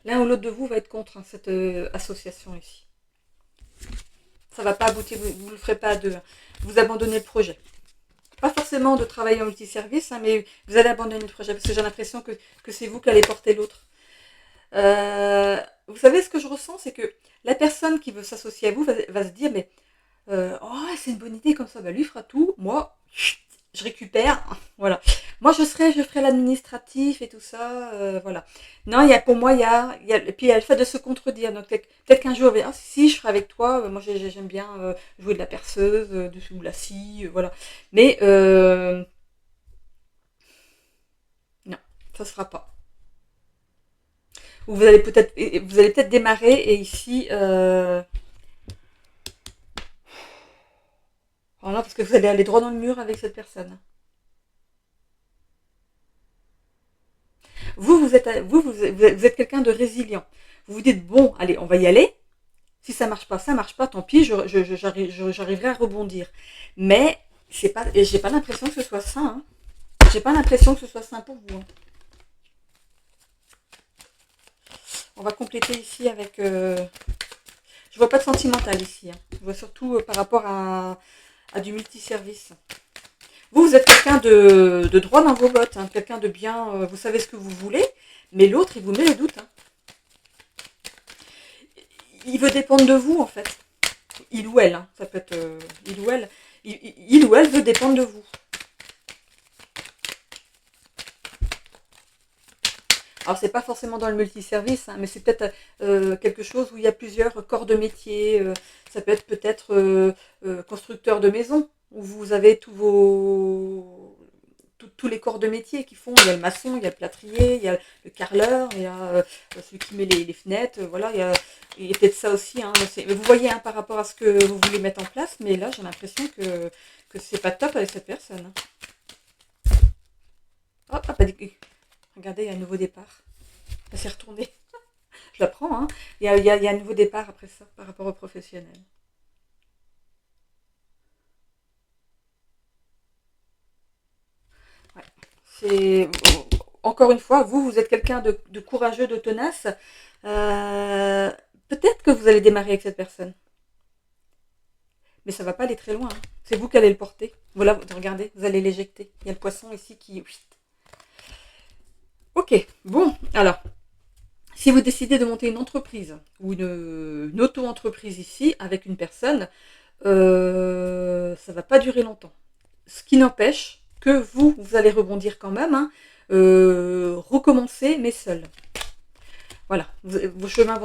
L'un ou l'autre de vous va être contre hein, cette association ici. Ça ne va pas aboutir, vous ne le ferez pas à deux. Hein. Vous abandonnez le projet. Pas forcément de travailler en multiservice, hein, mais vous allez abandonner le projet parce que j'ai l'impression que c'est vous qui allez porter l'autre. Vous savez ce que je ressens, c'est que la personne qui veut s'associer à vous va se dire mais oh c'est une bonne idée comme ça, bah, lui fera tout, moi je récupère, voilà. Moi je ferai l'administratif et tout ça, voilà. Non, pour moi et puis il y a le fait de se contredire. Donc peut-être qu'un jour, ah, si je ferai avec toi, moi j'aime bien jouer de la perceuse, ou de la scie, voilà. Mais non, ça se fera pas. Ou vous allez peut-être démarrer et ici voilà, parce que vous allez aller droit dans le mur avec cette personne. Vous êtes quelqu'un de résilient. Vous vous dites bon, allez, on va y aller. Si ça marche pas, tant pis, j'arriverai à rebondir. Mais j'ai pas l'impression que ce soit sain. Hein. J'ai pas l'impression que ce soit sain pour vous. Hein. On va compléter ici avec. Je vois pas de sentimental ici. Hein. Je vois surtout par rapport à du multiservice. Vous êtes quelqu'un de droit dans vos bottes, hein, quelqu'un de bien, vous savez ce que vous voulez, mais l'autre, il vous met les doutes. Hein. Il veut dépendre de vous, en fait. Il ou elle, hein, ça peut être il ou elle. Il ou elle veut dépendre de vous. Alors, c'est pas forcément dans le multiservice, hein, mais c'est peut-être quelque chose où il y a plusieurs corps de métier. Ça peut être peut-être constructeur de maison, où vous avez tous les corps de métier qui font. Il y a le maçon, il y a le plâtrier, il y a le carreleur, il y a celui qui met les fenêtres. Voilà, il y a peut-être ça aussi. Hein, vous voyez hein, par rapport à ce que vous voulez mettre en place, mais là j'ai l'impression que c'est pas top avec cette personne. Hop, hop, regardez, il y a un nouveau départ. Elle s'est retournée. je la prends, hein. Il y a un nouveau départ après ça, par rapport au professionnel. Ouais. C'est encore une fois, vous êtes quelqu'un de courageux, de tenace. Euh, Peut-être que vous allez démarrer avec cette personne, mais ça va pas aller très loin, hein. C'est vous qui allez le porter. Voilà, regardez, vous allez l'éjecter. Il y a le poisson ici qui. Ok, bon, alors, si vous décidez de monter une entreprise ou une auto-entreprise ici avec une personne, ça va pas durer longtemps. Ce qui n'empêche que vous allez rebondir quand même, hein, recommencer, mais seul. Voilà, vos chemins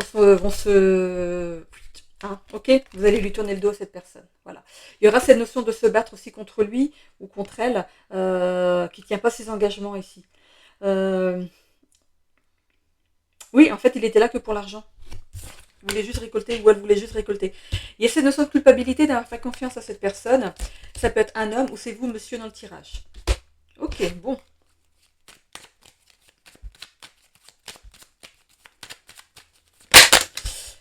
hein, ok, vous allez lui tourner le dos à cette personne. Voilà. Il y aura cette notion de se battre aussi contre lui ou contre elle, qui ne tient pas ses engagements ici. Euh, oui, en fait, il était là que pour l'argent. Il voulait juste récolter ou elle voulait juste récolter. Il y a cette notion de culpabilité d'avoir fait confiance à cette personne. Ça peut être un homme ou c'est vous, monsieur, dans le tirage. Ok, bon.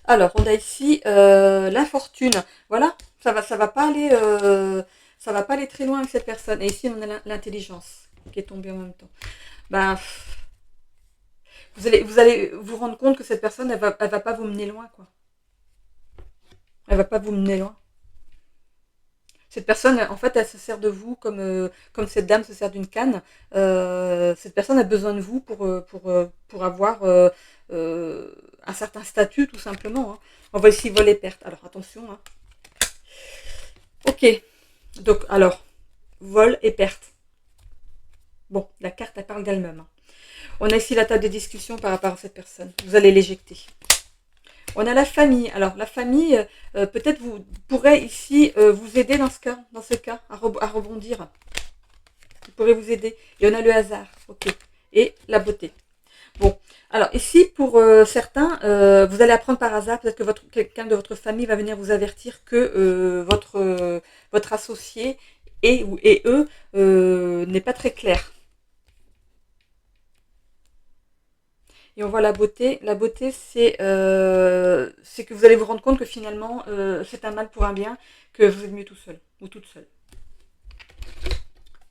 Alors, on a ici l'infortune. Voilà, ça va pas aller très loin avec cette personne. Et ici, on a l'intelligence qui est tombée en même temps. Ben, vous allez vous rendre compte que cette personne, elle va pas vous mener loin, quoi. Elle va pas vous mener loin. Cette personne, en fait, elle se sert de vous comme cette dame se sert d'une canne. Cette personne a besoin de vous pour avoir un certain statut, tout simplement, hein. On va ici voler perte. Alors, attention, hein. Ok, donc, alors, vol et perte. Bon, la carte, elle parle d'elle-même, hein. On a ici la table de discussion par rapport à cette personne. Vous allez l'éjecter. On a la famille. Alors, la famille, peut-être vous pourrez ici vous aider dans ce cas, à rebondir. Il pourrait vous aider. Et on a le hasard. Ok. Et la beauté. Bon. Alors, ici, pour certains, vous allez apprendre par hasard, peut-être que quelqu'un de votre famille va venir vous avertir que votre associé et eux n'est pas très clair. Et on voit la beauté. La beauté, c'est que vous allez vous rendre compte que finalement, c'est un mal pour un bien, que vous êtes mieux tout seul ou toute seule.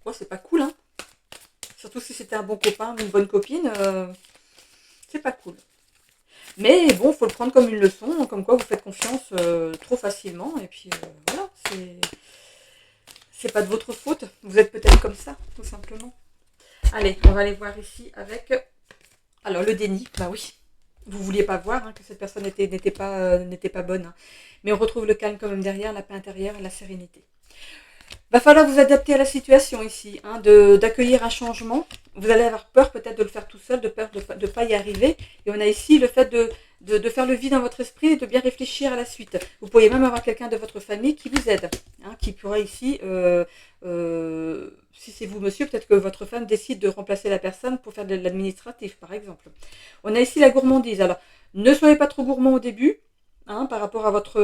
Ouais, c'est pas cool, hein. Surtout si c'était un bon copain ou une bonne copine, c'est pas cool. Mais bon, faut le prendre comme une leçon, comme quoi vous faites confiance trop facilement. Et puis voilà, c'est pas de votre faute. Vous êtes peut-être comme ça, tout simplement. Allez, on va aller voir ici avec. Alors, le déni, bah oui. Vous vouliez pas voir, hein, que cette personne n'était pas bonne, hein. Mais on retrouve le calme quand même derrière, la paix intérieure et la sérénité. Va falloir vous adapter à la situation ici, hein, d'accueillir un changement. Vous allez avoir peur peut-être de le faire tout seul, de peur de ne pas y arriver. Et on a ici le fait de faire le vide dans votre esprit et de bien réfléchir à la suite. Vous pourriez même avoir quelqu'un de votre famille qui vous aide, hein, qui pourrait ici, si c'est vous monsieur, peut-être que votre femme décide de remplacer la personne pour faire de l'administratif, par exemple. On a ici la gourmandise. Alors, ne soyez pas trop gourmand au début, hein, par rapport à votre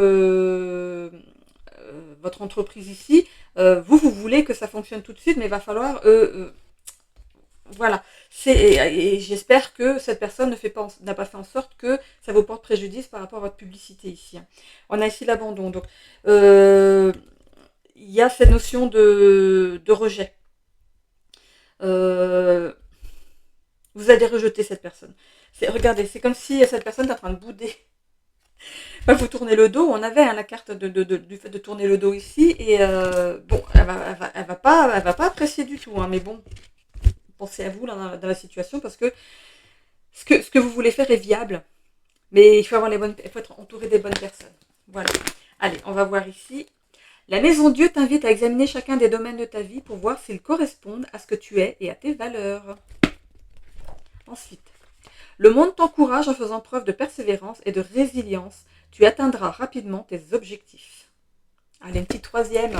entreprise ici. Vous voulez que ça fonctionne tout de suite, mais il va falloir voilà. Et j'espère que cette personne n'a pas fait en sorte que ça vous porte préjudice par rapport à votre publicité ici, hein. On a ici l'abandon. Donc, il y a cette notion de rejet. Euh, vous allez rejeter cette personne. Regardez, c'est comme si cette personne est en train de bouder. Vous tournez le dos. On avait, hein, la carte du fait de tourner le dos ici. Et bon, elle va pas apprécier du tout, hein, mais bon, pensez à vous là, dans la situation parce que ce que vous voulez faire est viable. Mais il faut il faut être entouré des bonnes personnes. Voilà. Allez, on va voir ici. La maison Dieu t'invite à examiner chacun des domaines de ta vie pour voir s'ils correspondent à ce que tu es et à tes valeurs. Ensuite, le monde t'encourage en faisant preuve de persévérance et de résilience. Tu atteindras rapidement tes objectifs. Allez, une petite troisième.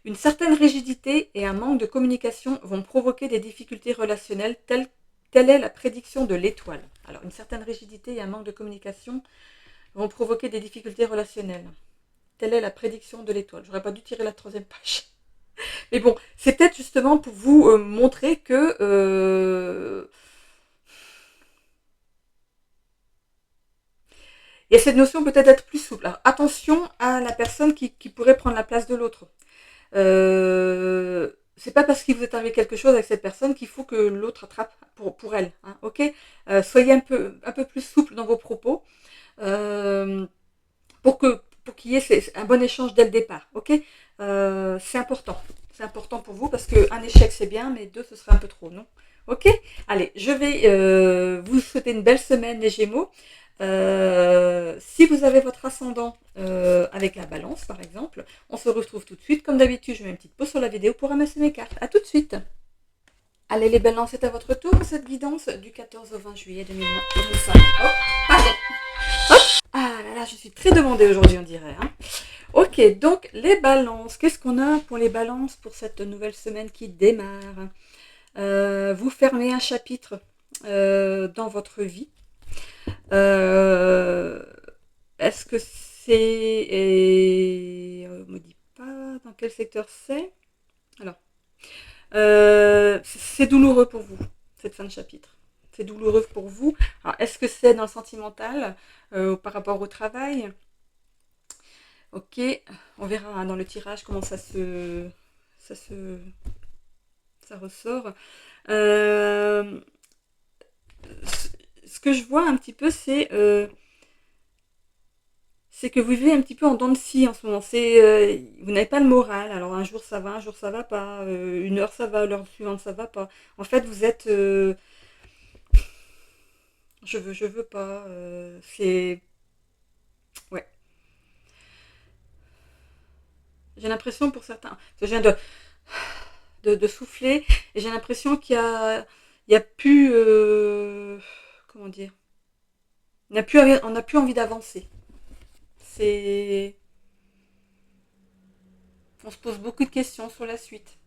Une certaine rigidité et un manque de communication vont provoquer des difficultés relationnelles telle est la prédiction de l'étoile. Alors, une certaine rigidité et un manque de communication vont provoquer des difficultés relationnelles. Telle est la prédiction de l'étoile. J'aurais pas dû tirer la troisième page. Mais bon, c'est peut-être justement pour vous montrer que Il y a cette notion peut-être d'être plus souple. Alors, attention à la personne qui pourrait prendre la place de l'autre. C'est pas parce qu'il vous est arrivé quelque chose avec cette personne qu'il faut que l'autre attrape pour elle. Hein, ok. Soyez un peu plus souple dans vos propos euh, pour qu'il y ait un bon échange dès le départ. Ok. C'est important. C'est important pour vous parce qu'un échec c'est bien, mais deux ce serait un peu trop, non? Ok. Allez, je vais vous souhaiter une belle semaine les Gémeaux. Si vous avez votre ascendant avec la balance par exemple, on se retrouve tout de suite. Comme d'habitude, je mets une petite pause sur la vidéo pour ramasser mes cartes. A tout de suite. Allez les balances, c'est à votre tour pour cette guidance du 14 au 20 juillet 2025. Oh, pardon. Hop. Ah là là, je suis très demandée aujourd'hui on dirait. Hein. Ok, donc les balances. Qu'est-ce qu'on a pour les balances pour cette nouvelle semaine qui démarre? Vous fermez un chapitre dans votre vie. Est-ce que c'est... on ne me dit pas dans quel secteur c'est. Alors, c'est douloureux pour vous, cette fin de chapitre. C'est douloureux pour vous. Alors, est-ce que c'est dans le sentimental par rapport au travail? Ok, on verra hein, dans le tirage comment ça ressort. Ce que je vois un petit peu, c'est que vous vivez un petit peu en dents de scie en ce moment. Vous n'avez pas le moral. Alors un jour ça va, un jour ça va pas. Une heure ça va, l'heure suivante ça va pas. En fait, vous êtes, je veux pas. C'est, ouais. J'ai l'impression pour certains, parce que je viens de souffler et j'ai l'impression il y a plus, comment dire, on n'a plus envie d'avancer. C'est, on se pose beaucoup de questions sur la suite.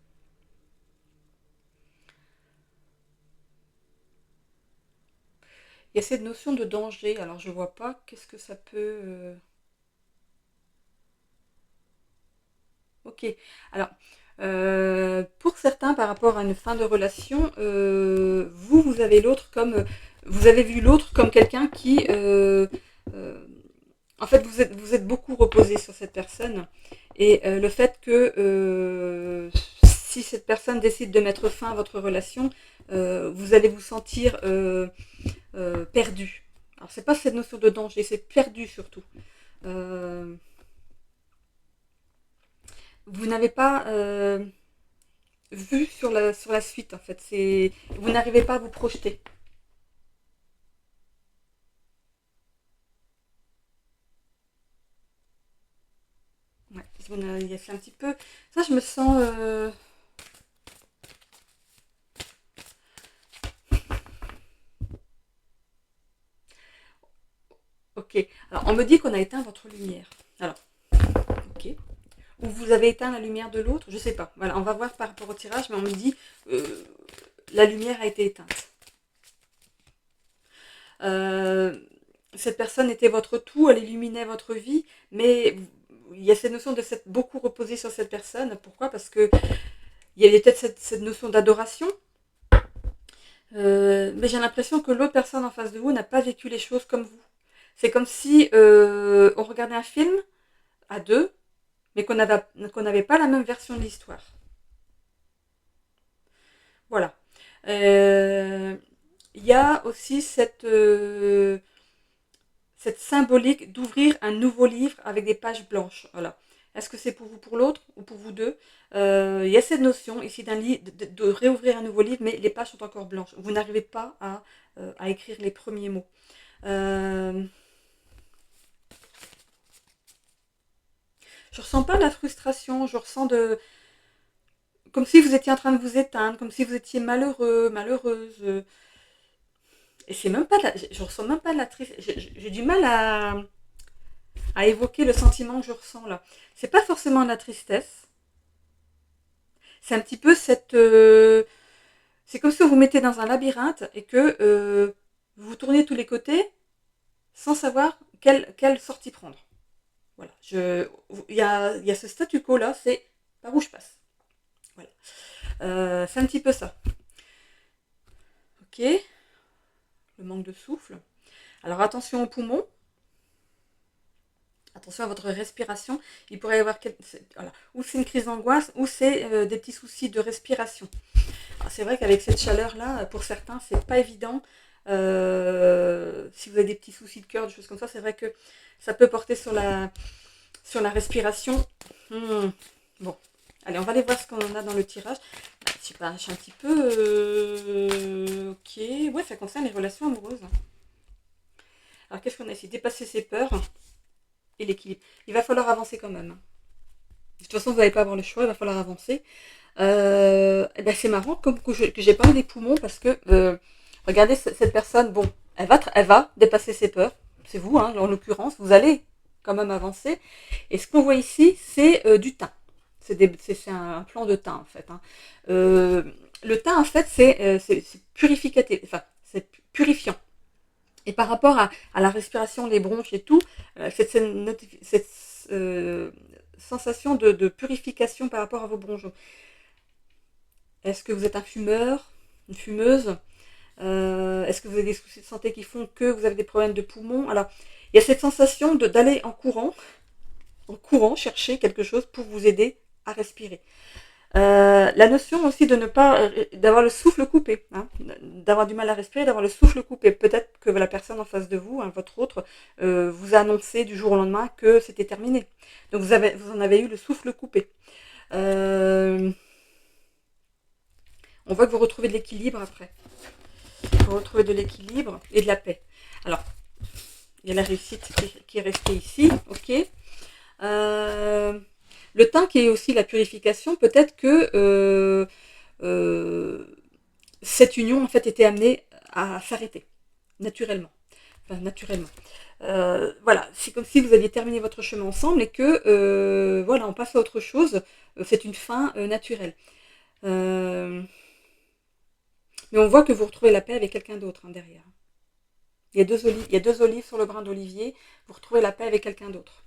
Il y a cette notion de danger. Alors je vois pas qu'est-ce que ça peut. Ok. Alors pour certains, par rapport à une fin de relation, vous avez l'autre comme vous avez vu l'autre comme quelqu'un qui euh, en fait vous êtes beaucoup reposé sur cette personne et le fait que si cette personne décide de mettre fin à votre relation, vous allez vous sentir perdu. Alors c'est pas cette notion de danger, c'est perdu surtout. Euh, vous n'avez pas vu sur la suite en fait. Vous n'arrivez pas à vous projeter. Ouais, c'est un petit peu. Ça, je me sens. Ok. Alors, on me dit qu'on a éteint votre lumière. Alors, ok. Ou vous avez éteint la lumière de l'autre, je sais pas. Voilà, on va voir par rapport au tirage, mais on me dit la lumière a été éteinte. Euh, cette personne était votre tout, elle illuminait votre vie, mais il y a cette notion de s'être beaucoup reposé sur cette personne. Pourquoi? Parce que il y avait peut-être cette notion d'adoration, mais j'ai l'impression que l'autre personne en face de vous n'a pas vécu les choses comme vous. C'est comme si on regardait un film à deux, mais qu'on n'avait pas la même version de l'histoire. Voilà. Il y a aussi cette symbolique d'ouvrir un nouveau livre avec des pages blanches. Voilà. Est-ce que c'est pour vous, pour l'autre, ou pour vous deux? Il y a cette notion ici d'un livre, de réouvrir un nouveau livre, mais les pages sont encore blanches. Vous n'arrivez pas à écrire les premiers mots. Euh, je ressens pas de la frustration, je ressens comme si vous étiez en train de vous éteindre, comme si vous étiez malheureux, malheureuse. Et c'est même pas je ressens même pas de la tristesse. J'ai du mal à évoquer le sentiment que je ressens là. C'est pas forcément de la tristesse. C'est un petit peu c'est comme si vous vous mettez dans un labyrinthe et que vous vous tournez de tous les côtés sans savoir quelle sortie prendre. Voilà. Il y a ce statu quo là, c'est par où je passe. Voilà. C'est un petit peu ça. Ok. Le manque de souffle. Alors attention aux poumons. Attention à votre respiration. Il pourrait y avoir voilà, ou c'est une crise d'angoisse, ou c'est des petits soucis de respiration. C'est vrai qu'avec cette chaleur-là, pour certains, c'est pas évident. Si vous avez des petits soucis de cœur, des choses comme ça, c'est vrai que ça peut porter sur la respiration. Bon, allez, on va aller voir ce qu'on a dans le tirage. Je sais pas, je suis un petit peu... ok, ouais, ça concerne les relations amoureuses. Alors, qu'est-ce qu'on a ici? Dépasser ses peurs et l'équilibre. Il va falloir avancer quand même. De toute façon, vous n'allez pas avoir le choix, il va falloir avancer. Eh ben c'est marrant comme que j'ai pas des poumons parce que regardez cette personne, bon, elle va dépasser ses peurs. C'est vous, hein, en l'occurrence, vous allez quand même avancer. Et ce qu'on voit ici, c'est du thym. C'est un plan de thym en fait. Hein. Le thym en fait, c'est purificatif, enfin c'est purifiant. Et par rapport à la respiration, les bronches et tout, cette sensation de purification par rapport à vos bronches. Est-ce que vous êtes un fumeur, une fumeuse? Est-ce que vous avez des soucis de santé qui font que vous avez des problèmes de poumons? Alors, il y a cette sensation d'aller en courant, chercher quelque chose pour vous aider à respirer. La notion aussi de ne pas, d'avoir le souffle coupé, hein, d'avoir du mal à respirer, d'avoir le souffle coupé. Peut-être que la personne en face de vous, hein, votre autre, vous a annoncé du jour au lendemain que c'était terminé. Donc vous en avez eu le souffle coupé. On voit que vous retrouvez de l'équilibre après. Vous retrouvez de l'équilibre et de la paix. Alors, il y a la réussite qui est restée ici, ok. Le thym qui est aussi la purification, peut-être que cette union en fait était amenée à s'arrêter naturellement. Enfin, naturellement. Voilà, c'est comme si vous aviez terminé votre chemin ensemble et que voilà, on passe à autre chose. C'est une fin naturelle. Mais on voit que vous retrouvez la paix avec quelqu'un d'autre hein, derrière. Il y a deux olives sur le brin d'olivier. Vous retrouvez la paix avec quelqu'un d'autre.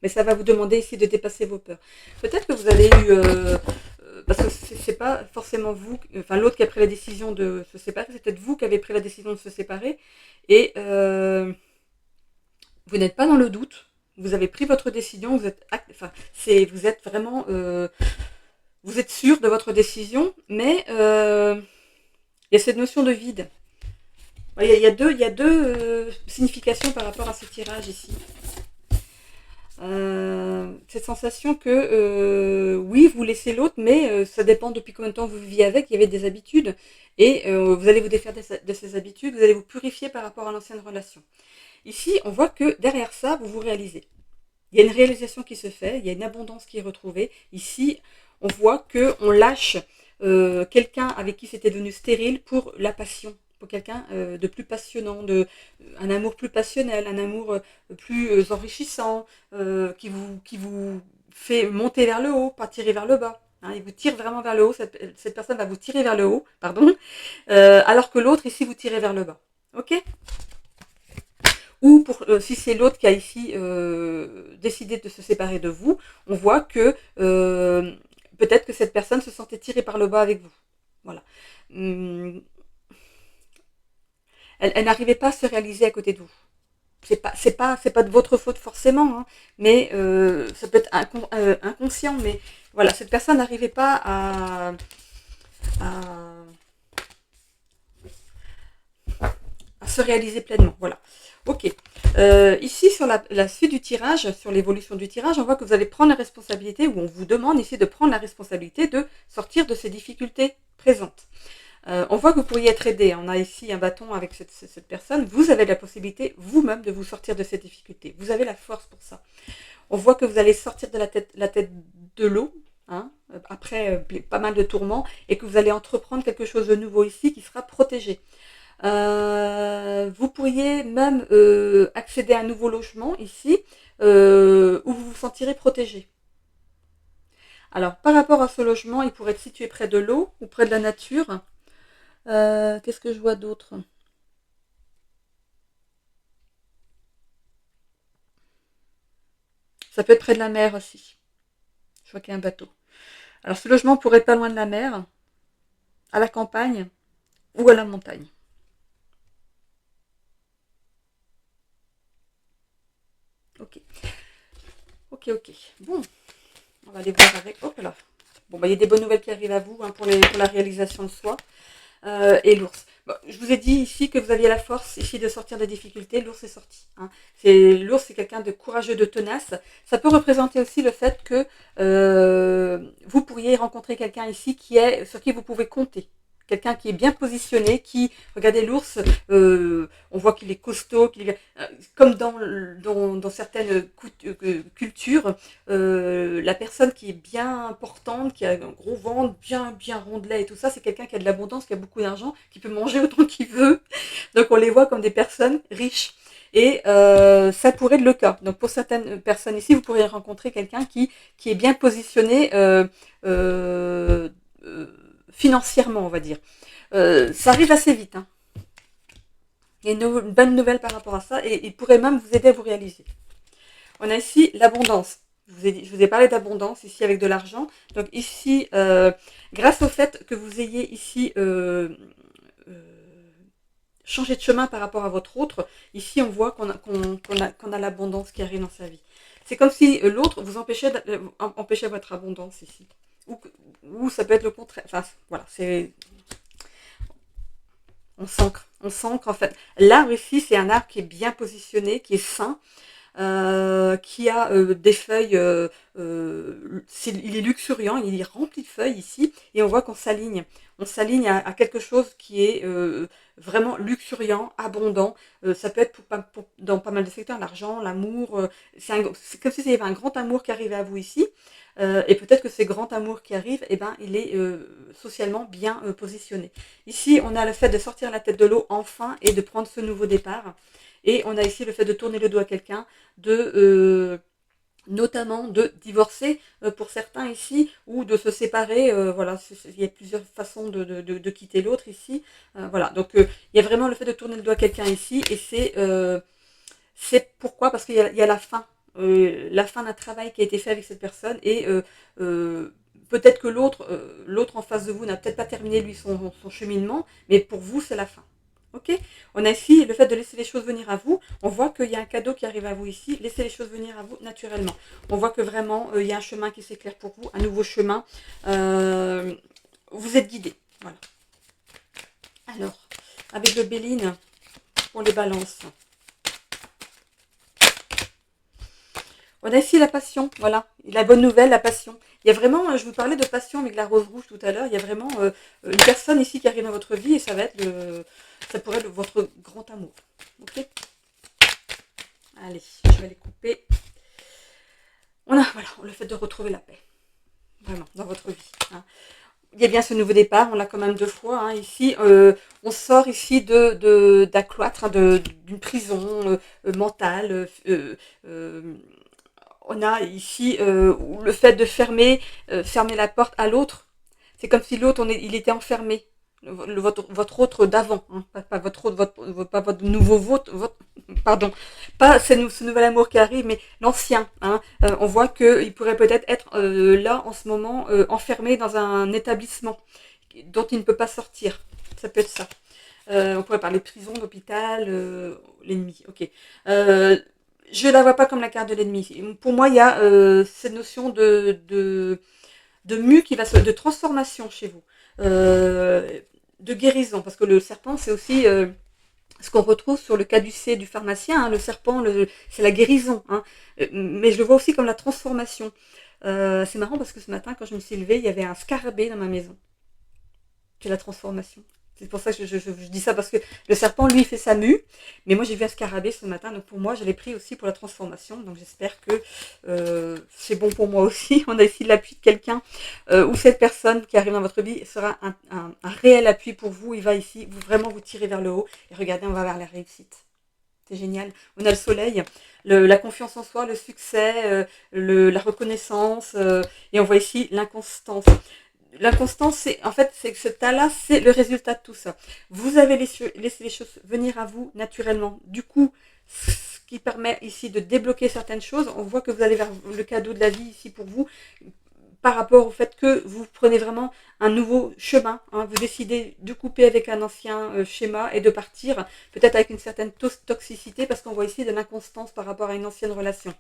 Mais ça va vous demander ici de dépasser vos peurs. Peut-être que vous avez eu... parce que c'est pas forcément vous... Enfin, l'autre qui a pris la décision de se séparer, c'est peut-être vous qui avez pris la décision de se séparer. Et vous n'êtes pas dans le doute. Vous avez pris votre décision. Vous êtes vraiment... vous êtes sûr de votre décision. Mais il y a cette notion de vide. Il y a deux significations par rapport à ce tirage ici. Cette sensation que oui, vous laissez l'autre, mais ça dépend depuis combien de temps vous viviez avec, il y avait des habitudes, et vous allez vous défaire de ces habitudes, vous allez vous purifier par rapport à l'ancienne relation. Ici, on voit que derrière ça, vous vous réalisez. Il y a une réalisation qui se fait, il y a une abondance qui est retrouvée. Ici, on voit qu'on lâche quelqu'un avec qui c'était devenu stérile pour la passion, pour quelqu'un de plus passionnant, un amour plus passionnel, un amour plus enrichissant, qui vous fait monter vers le haut, pas tirer vers le bas. Hein, il vous tire vraiment vers le haut, cette personne va vous tirer vers le haut, pardon, alors que l'autre ici vous tirez vers le bas. Ok ? Ou si c'est l'autre qui a ici décidé de se séparer de vous, on voit que peut-être que cette personne se sentait tirée par le bas avec vous. Voilà. Elle n'arrivait pas à se réaliser à côté de vous. C'est pas de votre faute forcément, hein, mais ça peut être inconscient, mais voilà, cette personne n'arrivait pas à se réaliser pleinement. Voilà. Ok. Ici, sur la suite du tirage, sur l'évolution du tirage, on voit que vous allez prendre la responsabilité, ou on vous demande ici de prendre la responsabilité de sortir de ces difficultés présentes. On voit que vous pourriez être aidé. On a ici un bâton avec cette personne. Vous avez la possibilité vous-même de vous sortir de ces difficultés. Vous avez la force pour ça. On voit que vous allez sortir de la tête de l'eau, hein, après pas mal de tourments, et que vous allez entreprendre quelque chose de nouveau ici qui sera protégé. Vous pourriez même accéder à un nouveau logement ici, où vous vous sentirez protégé. Alors, par rapport à ce logement, il pourrait être situé près de l'eau ou près de la nature. Qu'est-ce que je vois d'autre ? Ça peut être près de la mer aussi. Je vois qu'il y a un bateau. Alors, ce logement pourrait être pas loin de la mer, à la campagne ou à la montagne. Ok. Ok, ok. Bon, on va aller voir avec. Hop là. Bon, bah, il y a des bonnes nouvelles qui arrivent à vous hein, pour la réalisation de soi. Et l'ours. Bon, je vous ai dit ici que vous aviez la force ici de sortir des difficultés. L'ours est sorti. Hein. L'ours, c'est quelqu'un de courageux, de tenace. Ça peut représenter aussi le fait que vous pourriez rencontrer quelqu'un ici sur qui vous pouvez compter. Quelqu'un qui est bien positionné, regardez l'ours, on voit qu'il est costaud, comme dans certaines cultures, la personne qui est bien importante, qui a un gros ventre, bien rondelet et tout ça, c'est quelqu'un qui a de l'abondance, qui a beaucoup d'argent, qui peut manger autant qu'il veut. Donc on les voit comme des personnes riches. Et ça pourrait être le cas. Donc pour certaines personnes ici, vous pourriez rencontrer quelqu'un qui est bien positionné euh, financièrement, on va dire. Ça arrive assez vite. Hein. Il y a une bonne nouvelle par rapport à ça et il pourrait même vous aider à vous réaliser. On a ici l'abondance. Je vous ai parlé d'abondance ici avec de l'argent. Donc ici, grâce au fait que vous ayez ici changé de chemin par rapport à votre autre, ici on voit qu'on a l'abondance qui arrive dans sa vie. C'est comme si l'autre vous empêchait votre abondance ici. Ou ça peut être le contraire. Enfin, voilà, on s'ancre en fait. L'arbre ici, c'est un arbre qui est bien positionné, qui est sain, qui a des feuilles, il est luxuriant, il est rempli de feuilles ici, et on voit qu'on s'aligne. On s'aligne à quelque chose qui est vraiment luxuriant, abondant. Ça peut être dans pas mal de secteurs, l'argent, l'amour. C'est comme si il y avait un grand amour qui arrivait à vous ici. Et peut-être que ce grand amour qui arrive, eh ben, il est socialement bien positionné. Ici, on a le fait de sortir la tête de l'eau enfin et de prendre ce nouveau départ. Et on a ici le fait de tourner le dos à quelqu'un, notamment de divorcer pour certains ici, ou de se séparer. Voilà, il y a plusieurs façons de quitter l'autre ici. Voilà, donc il y a vraiment le fait de tourner le dos à quelqu'un ici, et c'est pourquoi, parce qu'il y a la fin d'un travail qui a été fait avec cette personne, et peut-être que l'autre en face de vous n'a peut-être pas terminé lui son cheminement, mais pour vous c'est la fin. Ok. On a ici le fait de laisser les choses venir à vous. On voit qu'il y a un cadeau qui arrive à vous ici. Laissez les choses venir à vous naturellement. On voit que vraiment il y a un chemin qui s'éclaire pour vous, un nouveau chemin. Vous êtes guidé. Voilà. Alors, avec le Béline pour les balances. On a ici la passion, voilà, la bonne nouvelle, la passion. Il y a vraiment, je vous parlais de passion avec la rose rouge tout à l'heure, il y a vraiment une personne ici qui arrive dans votre vie, et ça va être ça pourrait être votre grand amour. Ok. Allez, je vais les couper. Voilà, le fait de retrouver la paix, vraiment, dans votre vie. Hein. Il y a bien ce nouveau départ, on l'a quand même 2 fois. Hein. Ici, on sort ici d'un cloître, hein, d'une prison mentale. On a ici le fait de fermer la porte à l'autre. C'est comme si l'autre, il était enfermé. Votre autre d'avant, hein, pas votre autre, pas votre nouveau pardon, pas ce nouvel amour qui arrive, mais l'ancien. Hein. On voit qu'il pourrait peut-être être là en ce moment enfermé dans un établissement dont il ne peut pas sortir. Ça peut être ça. On pourrait parler de prison, d'hôpital, l'ennemi. Ok. Je la vois pas comme la carte de l'ennemi. Pour moi, il y a cette notion de de transformation chez vous, de guérison, parce que le serpent, c'est aussi ce qu'on retrouve sur le caducée du pharmacien. Hein. Le serpent, c'est la guérison, hein. Mais je le vois aussi comme la transformation. C'est marrant parce que ce matin, quand je me suis levée, il y avait un scarabée dans ma maison. C'est la transformation. C'est pour ça que je dis ça, parce que le serpent, lui, fait sa mue. Mais moi, j'ai vu un scarabée ce matin. Donc pour moi, je l'ai pris aussi pour la transformation. Donc j'espère que c'est bon pour moi aussi. On a ici l'appui de quelqu'un ou cette personne qui arrive dans votre vie sera un réel appui pour vous. Il va ici vraiment vous tirer vers le haut. Et regardez, on va vers la réussite. C'est génial. On a le soleil, la confiance en soi, le succès, la reconnaissance. Et on voit ici l'inconstance. L'inconstance, c'est que ce tas-là, c'est le résultat de tout ça. Vous avez laissé les choses venir à vous naturellement. Du coup, ce qui permet ici de débloquer certaines choses. On voit que vous allez vers le cadeau de la vie ici pour vous. par rapport au fait que vous prenez vraiment un nouveau chemin, hein, vous décidez de couper avec un ancien schéma et de partir, peut-être avec une certaine toxicité, parce qu'on voit ici de l'inconstance par rapport à une ancienne relation.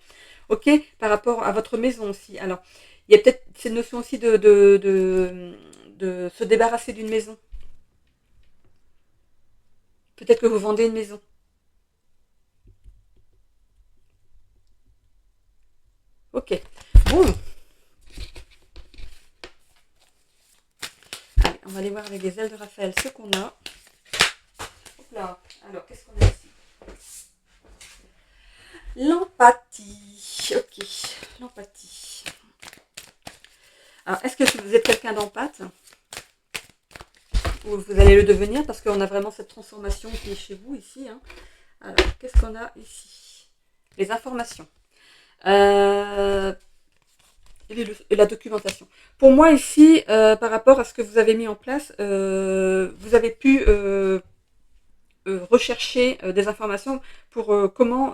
Ok, par rapport à votre maison aussi. Alors, il y a peut-être cette notion aussi de se débarrasser d'une maison. Peut-être que vous vendez une maison. Ok, bon, allez, on va aller voir avec les ailes de Raphaël ce qu'on a. Hop là. Alors, qu'est-ce qu'on a ici? L'empathie. Ok, l'empathie. Alors, est-ce que vous êtes quelqu'un d'empathe? Ou vous allez le devenir, parce qu'on a vraiment cette transformation qui est chez vous ici. Hein. Alors, qu'est-ce qu'on a ici? Les informations. Et la documentation. Pour moi ici, par rapport à ce que vous avez mis en place, vous avez pu rechercher des informations pour comment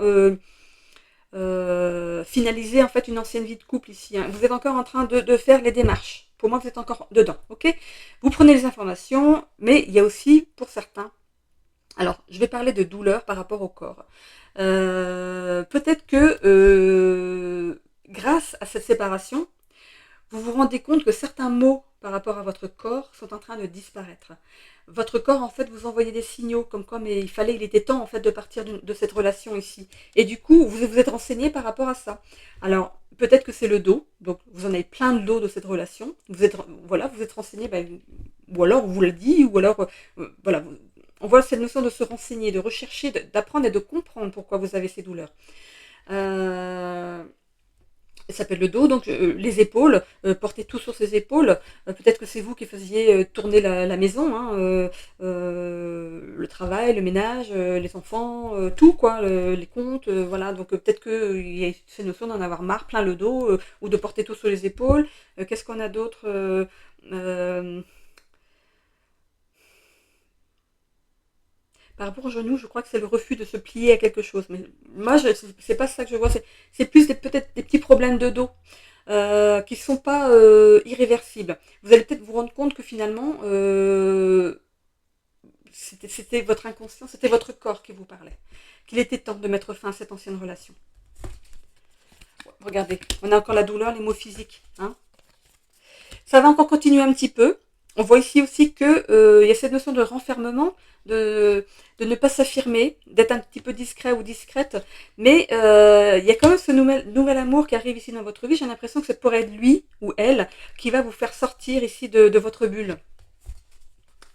finaliser en fait une ancienne vie de couple ici. Hein. Vous êtes encore en train de faire les démarches. Pour moi, vous êtes encore dedans, ok? Vous prenez les informations, mais il y a aussi, pour certains, alors je vais parler de douleur par rapport au corps. Peut-être que grâce à cette séparation, vous vous rendez compte que certains maux par rapport à votre corps sont en train de disparaître. Votre corps, en fait, vous envoyez des signaux comme quoi mais il était temps, en fait, de partir de cette relation ici. Et du coup, vous vous êtes renseigné par rapport à ça. Alors, peut-être que c'est le dos, donc vous en avez plein de dos de cette relation. Voilà, vous êtes renseigné, ben, ou alors on vous le dit, ou alors, voilà, on voit cette notion de se renseigner, de rechercher, d'apprendre et de comprendre pourquoi vous avez ces douleurs. Ça s'appelle le dos, donc les épaules, porter tout sur ses épaules. Peut-être que c'est vous qui faisiez tourner la maison, hein, le travail, le ménage, les enfants, tout quoi, les comptes, voilà. Donc peut-être qu'il y a ces notions d'en avoir marre, plein le dos, ou de porter tout sur les épaules. Qu'est-ce qu'on a d'autre Par rapport au genou, je crois que c'est le refus de se plier à quelque chose. Mais moi, c'est pas ça que je vois. C'est plus peut-être des petits problèmes de dos qui ne sont pas irréversibles. Vous allez peut-être vous rendre compte que finalement, c'était votre inconscient, c'était votre corps qui vous parlait. Qu'il était temps de mettre fin à cette ancienne relation. Regardez, on a encore la douleur, les maux physiques. Hein. Ça va encore continuer un petit peu. On voit ici aussi qu'il y a cette notion de renfermement, de ne pas s'affirmer, d'être un petit peu discret ou discrète. Mais il y a quand même ce nouvel amour qui arrive ici dans votre vie. J'ai l'impression que c'est pour être lui ou elle qui va vous faire sortir ici de votre bulle,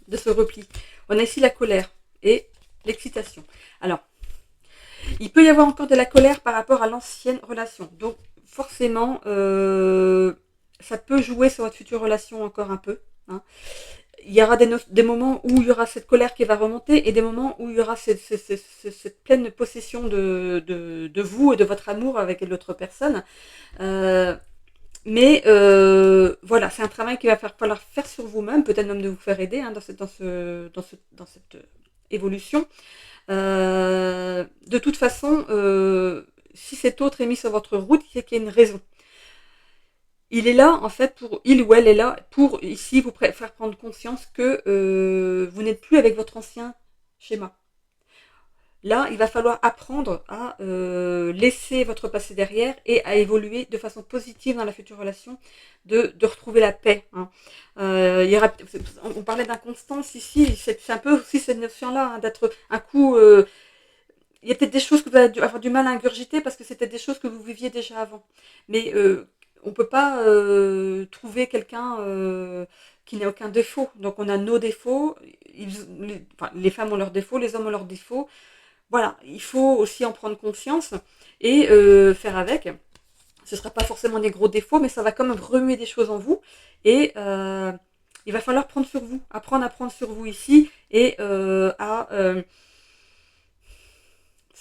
de ce repli. On a ici la colère et l'excitation. Alors, il peut y avoir encore de la colère par rapport à l'ancienne relation. Donc, forcément, ça peut jouer sur votre future relation encore un peu. Hein. Il y aura des moments où il y aura cette colère qui va remonter et des moments où il y aura cette pleine possession de vous et de votre amour avec l'autre personne. Mais voilà, c'est un travail qu'il va falloir faire sur vous-même, peut-être même de vous faire aider hein, dans cette évolution. De toute façon, si cet autre est mis sur votre route, c'est qu'il y a une raison. Il est là, en fait, il ou elle est là pour, ici, vous faire prendre conscience que vous n'êtes plus avec votre ancien schéma. Là, il va falloir apprendre à laisser votre passé derrière et à évoluer de façon positive dans la future relation, de retrouver la paix. Hein. On parlait d'inconstance ici, c'est un peu aussi cette notion-là, hein, d'être un coup... il y a peut-être des choses que vous allez avoir du mal à ingurgiter parce que c'était des choses que vous viviez déjà avant. Mais on ne peut pas trouver quelqu'un qui n'a aucun défaut. Donc on a nos défauts, les femmes ont leurs défauts, les hommes ont leurs défauts. Voilà, il faut aussi en prendre conscience et faire avec. Ce ne sera pas forcément des gros défauts, mais ça va quand même remuer des choses en vous. Et il va falloir apprendre à prendre sur vous ici et il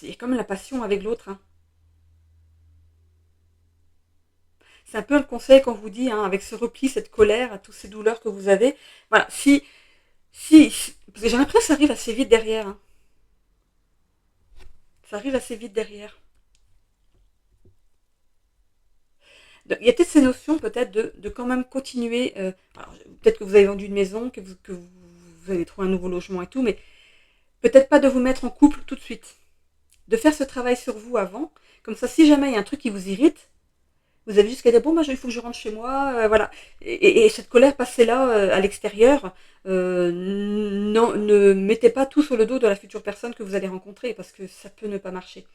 y a comme la passion avec l'autre. Hein. C'est un peu un conseil qu'on vous dit, hein, avec ce repli, cette colère, toutes ces douleurs que vous avez. Voilà, parce que j'ai l'impression que ça arrive assez vite derrière. Hein. Ça arrive assez vite derrière. Il y a peut-être ces notions peut-être de quand même continuer. Peut-être que vous avez vendu une maison, que vous avez trouvé un nouveau logement et tout, mais peut-être pas de vous mettre en couple tout de suite. De faire ce travail sur vous avant. Comme ça, si jamais il y a un truc qui vous irrite, vous avez juste qu'à dire, bon, il faut que je rentre chez moi, voilà. Et cette colère, passez-la à l'extérieur. Non, ne mettez pas tout sur le dos de la future personne que vous allez rencontrer, parce que ça peut ne pas marcher.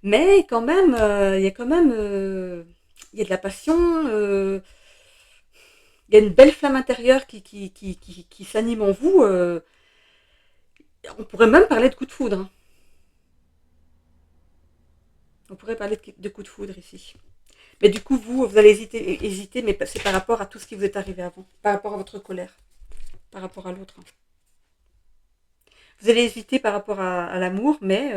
Mais quand même, il y a quand même, il y a de la passion, il y a une belle flamme intérieure qui s'anime en vous. On pourrait même parler de coup de foudre, hein. On pourrait parler de coup de foudre ici. Mais du coup, vous allez hésiter, mais c'est par rapport à tout ce qui vous est arrivé avant, par rapport à votre colère, par rapport à l'autre. Vous allez hésiter par rapport à l'amour, mais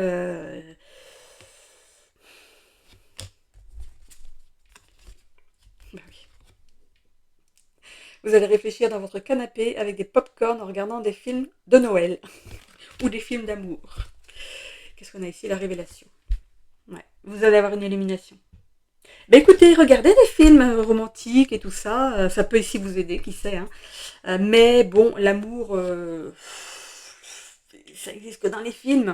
bah oui. Vous allez réfléchir dans votre canapé avec des pop-corn en regardant des films de Noël ou des films d'amour. Qu'est-ce qu'on a ici? La révélation. Ouais. Vous allez avoir une illumination. Ben écoutez, regardez des films romantiques et tout ça, ça peut ici vous aider, qui sait, hein. Mais bon, l'amour, ça existe que dans les films,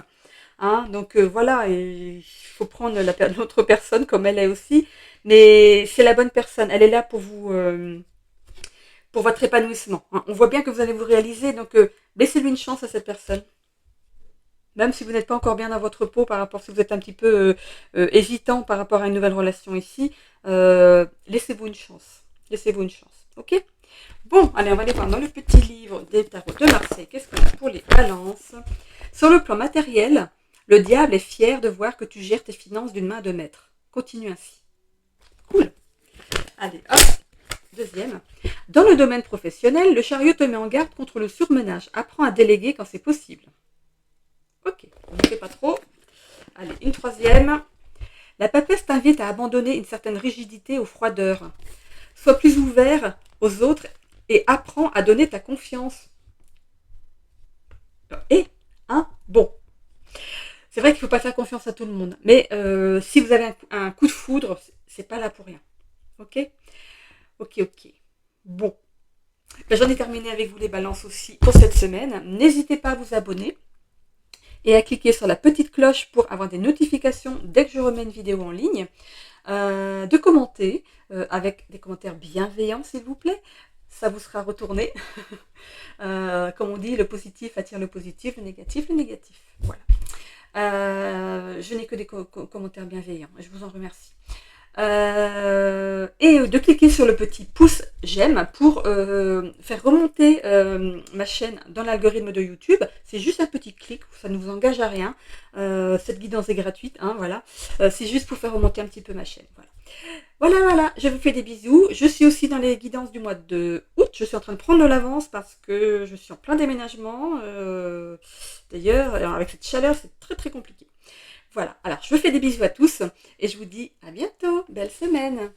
hein. Donc voilà, il faut prendre l'autre personne comme elle est aussi, mais c'est la bonne personne, elle est là pour vous, pour votre épanouissement, hein. On voit bien que vous allez vous réaliser, donc laissez-lui une chance à cette personne. Même si vous n'êtes pas encore bien dans votre peau par rapport, si vous êtes un petit peu hésitant par rapport à une nouvelle relation ici, laissez-vous une chance. Laissez-vous une chance. Ok? Bon, allez, on va aller voir dans le petit livre des tarots de Marseille. Qu'est-ce qu'on a pour les balances? Sur le plan matériel, le diable est fier de voir que tu gères tes finances d'une main de maître. Continue ainsi. Cool. Allez, hop. Deuxième. Dans le domaine professionnel, le chariot te met en garde contre le surmenage. Apprends à déléguer quand c'est possible. Ok, on ne fait pas trop. Allez, une troisième. La papesse t'invite à abandonner une certaine rigidité aux froideurs. Sois plus ouvert aux autres et apprends à donner ta confiance. Et, hein, bon. C'est vrai qu'il ne faut pas faire confiance à tout le monde. Mais si vous avez un coup de foudre, c'est pas là pour rien. Ok? Ok, ok. Bon. Ben, j'en ai terminé avec vous les balances aussi pour cette semaine. N'hésitez pas à vous abonner et à cliquer sur la petite cloche pour avoir des notifications dès que je remets une vidéo en ligne, de commenter avec des commentaires bienveillants s'il vous plaît, ça vous sera retourné. Comme on dit, le positif attire le positif, le négatif, voilà. Je n'ai que des commentaires bienveillants, je vous en remercie. Et de cliquer sur le petit pouce j'aime pour faire remonter ma chaîne dans l'algorithme de YouTube. C'est juste un petit clic, ça ne vous engage à rien. Cette guidance est gratuite, hein, voilà. C'est juste pour faire remonter un petit peu ma chaîne. Voilà, je vous fais des bisous. Je suis aussi dans les guidances du mois de août. Je suis en train de prendre de l'avance parce que je suis en plein déménagement. D'ailleurs, avec cette chaleur, c'est très très compliqué. Voilà, alors je vous fais des bisous à tous et je vous dis à bientôt. Belle semaine.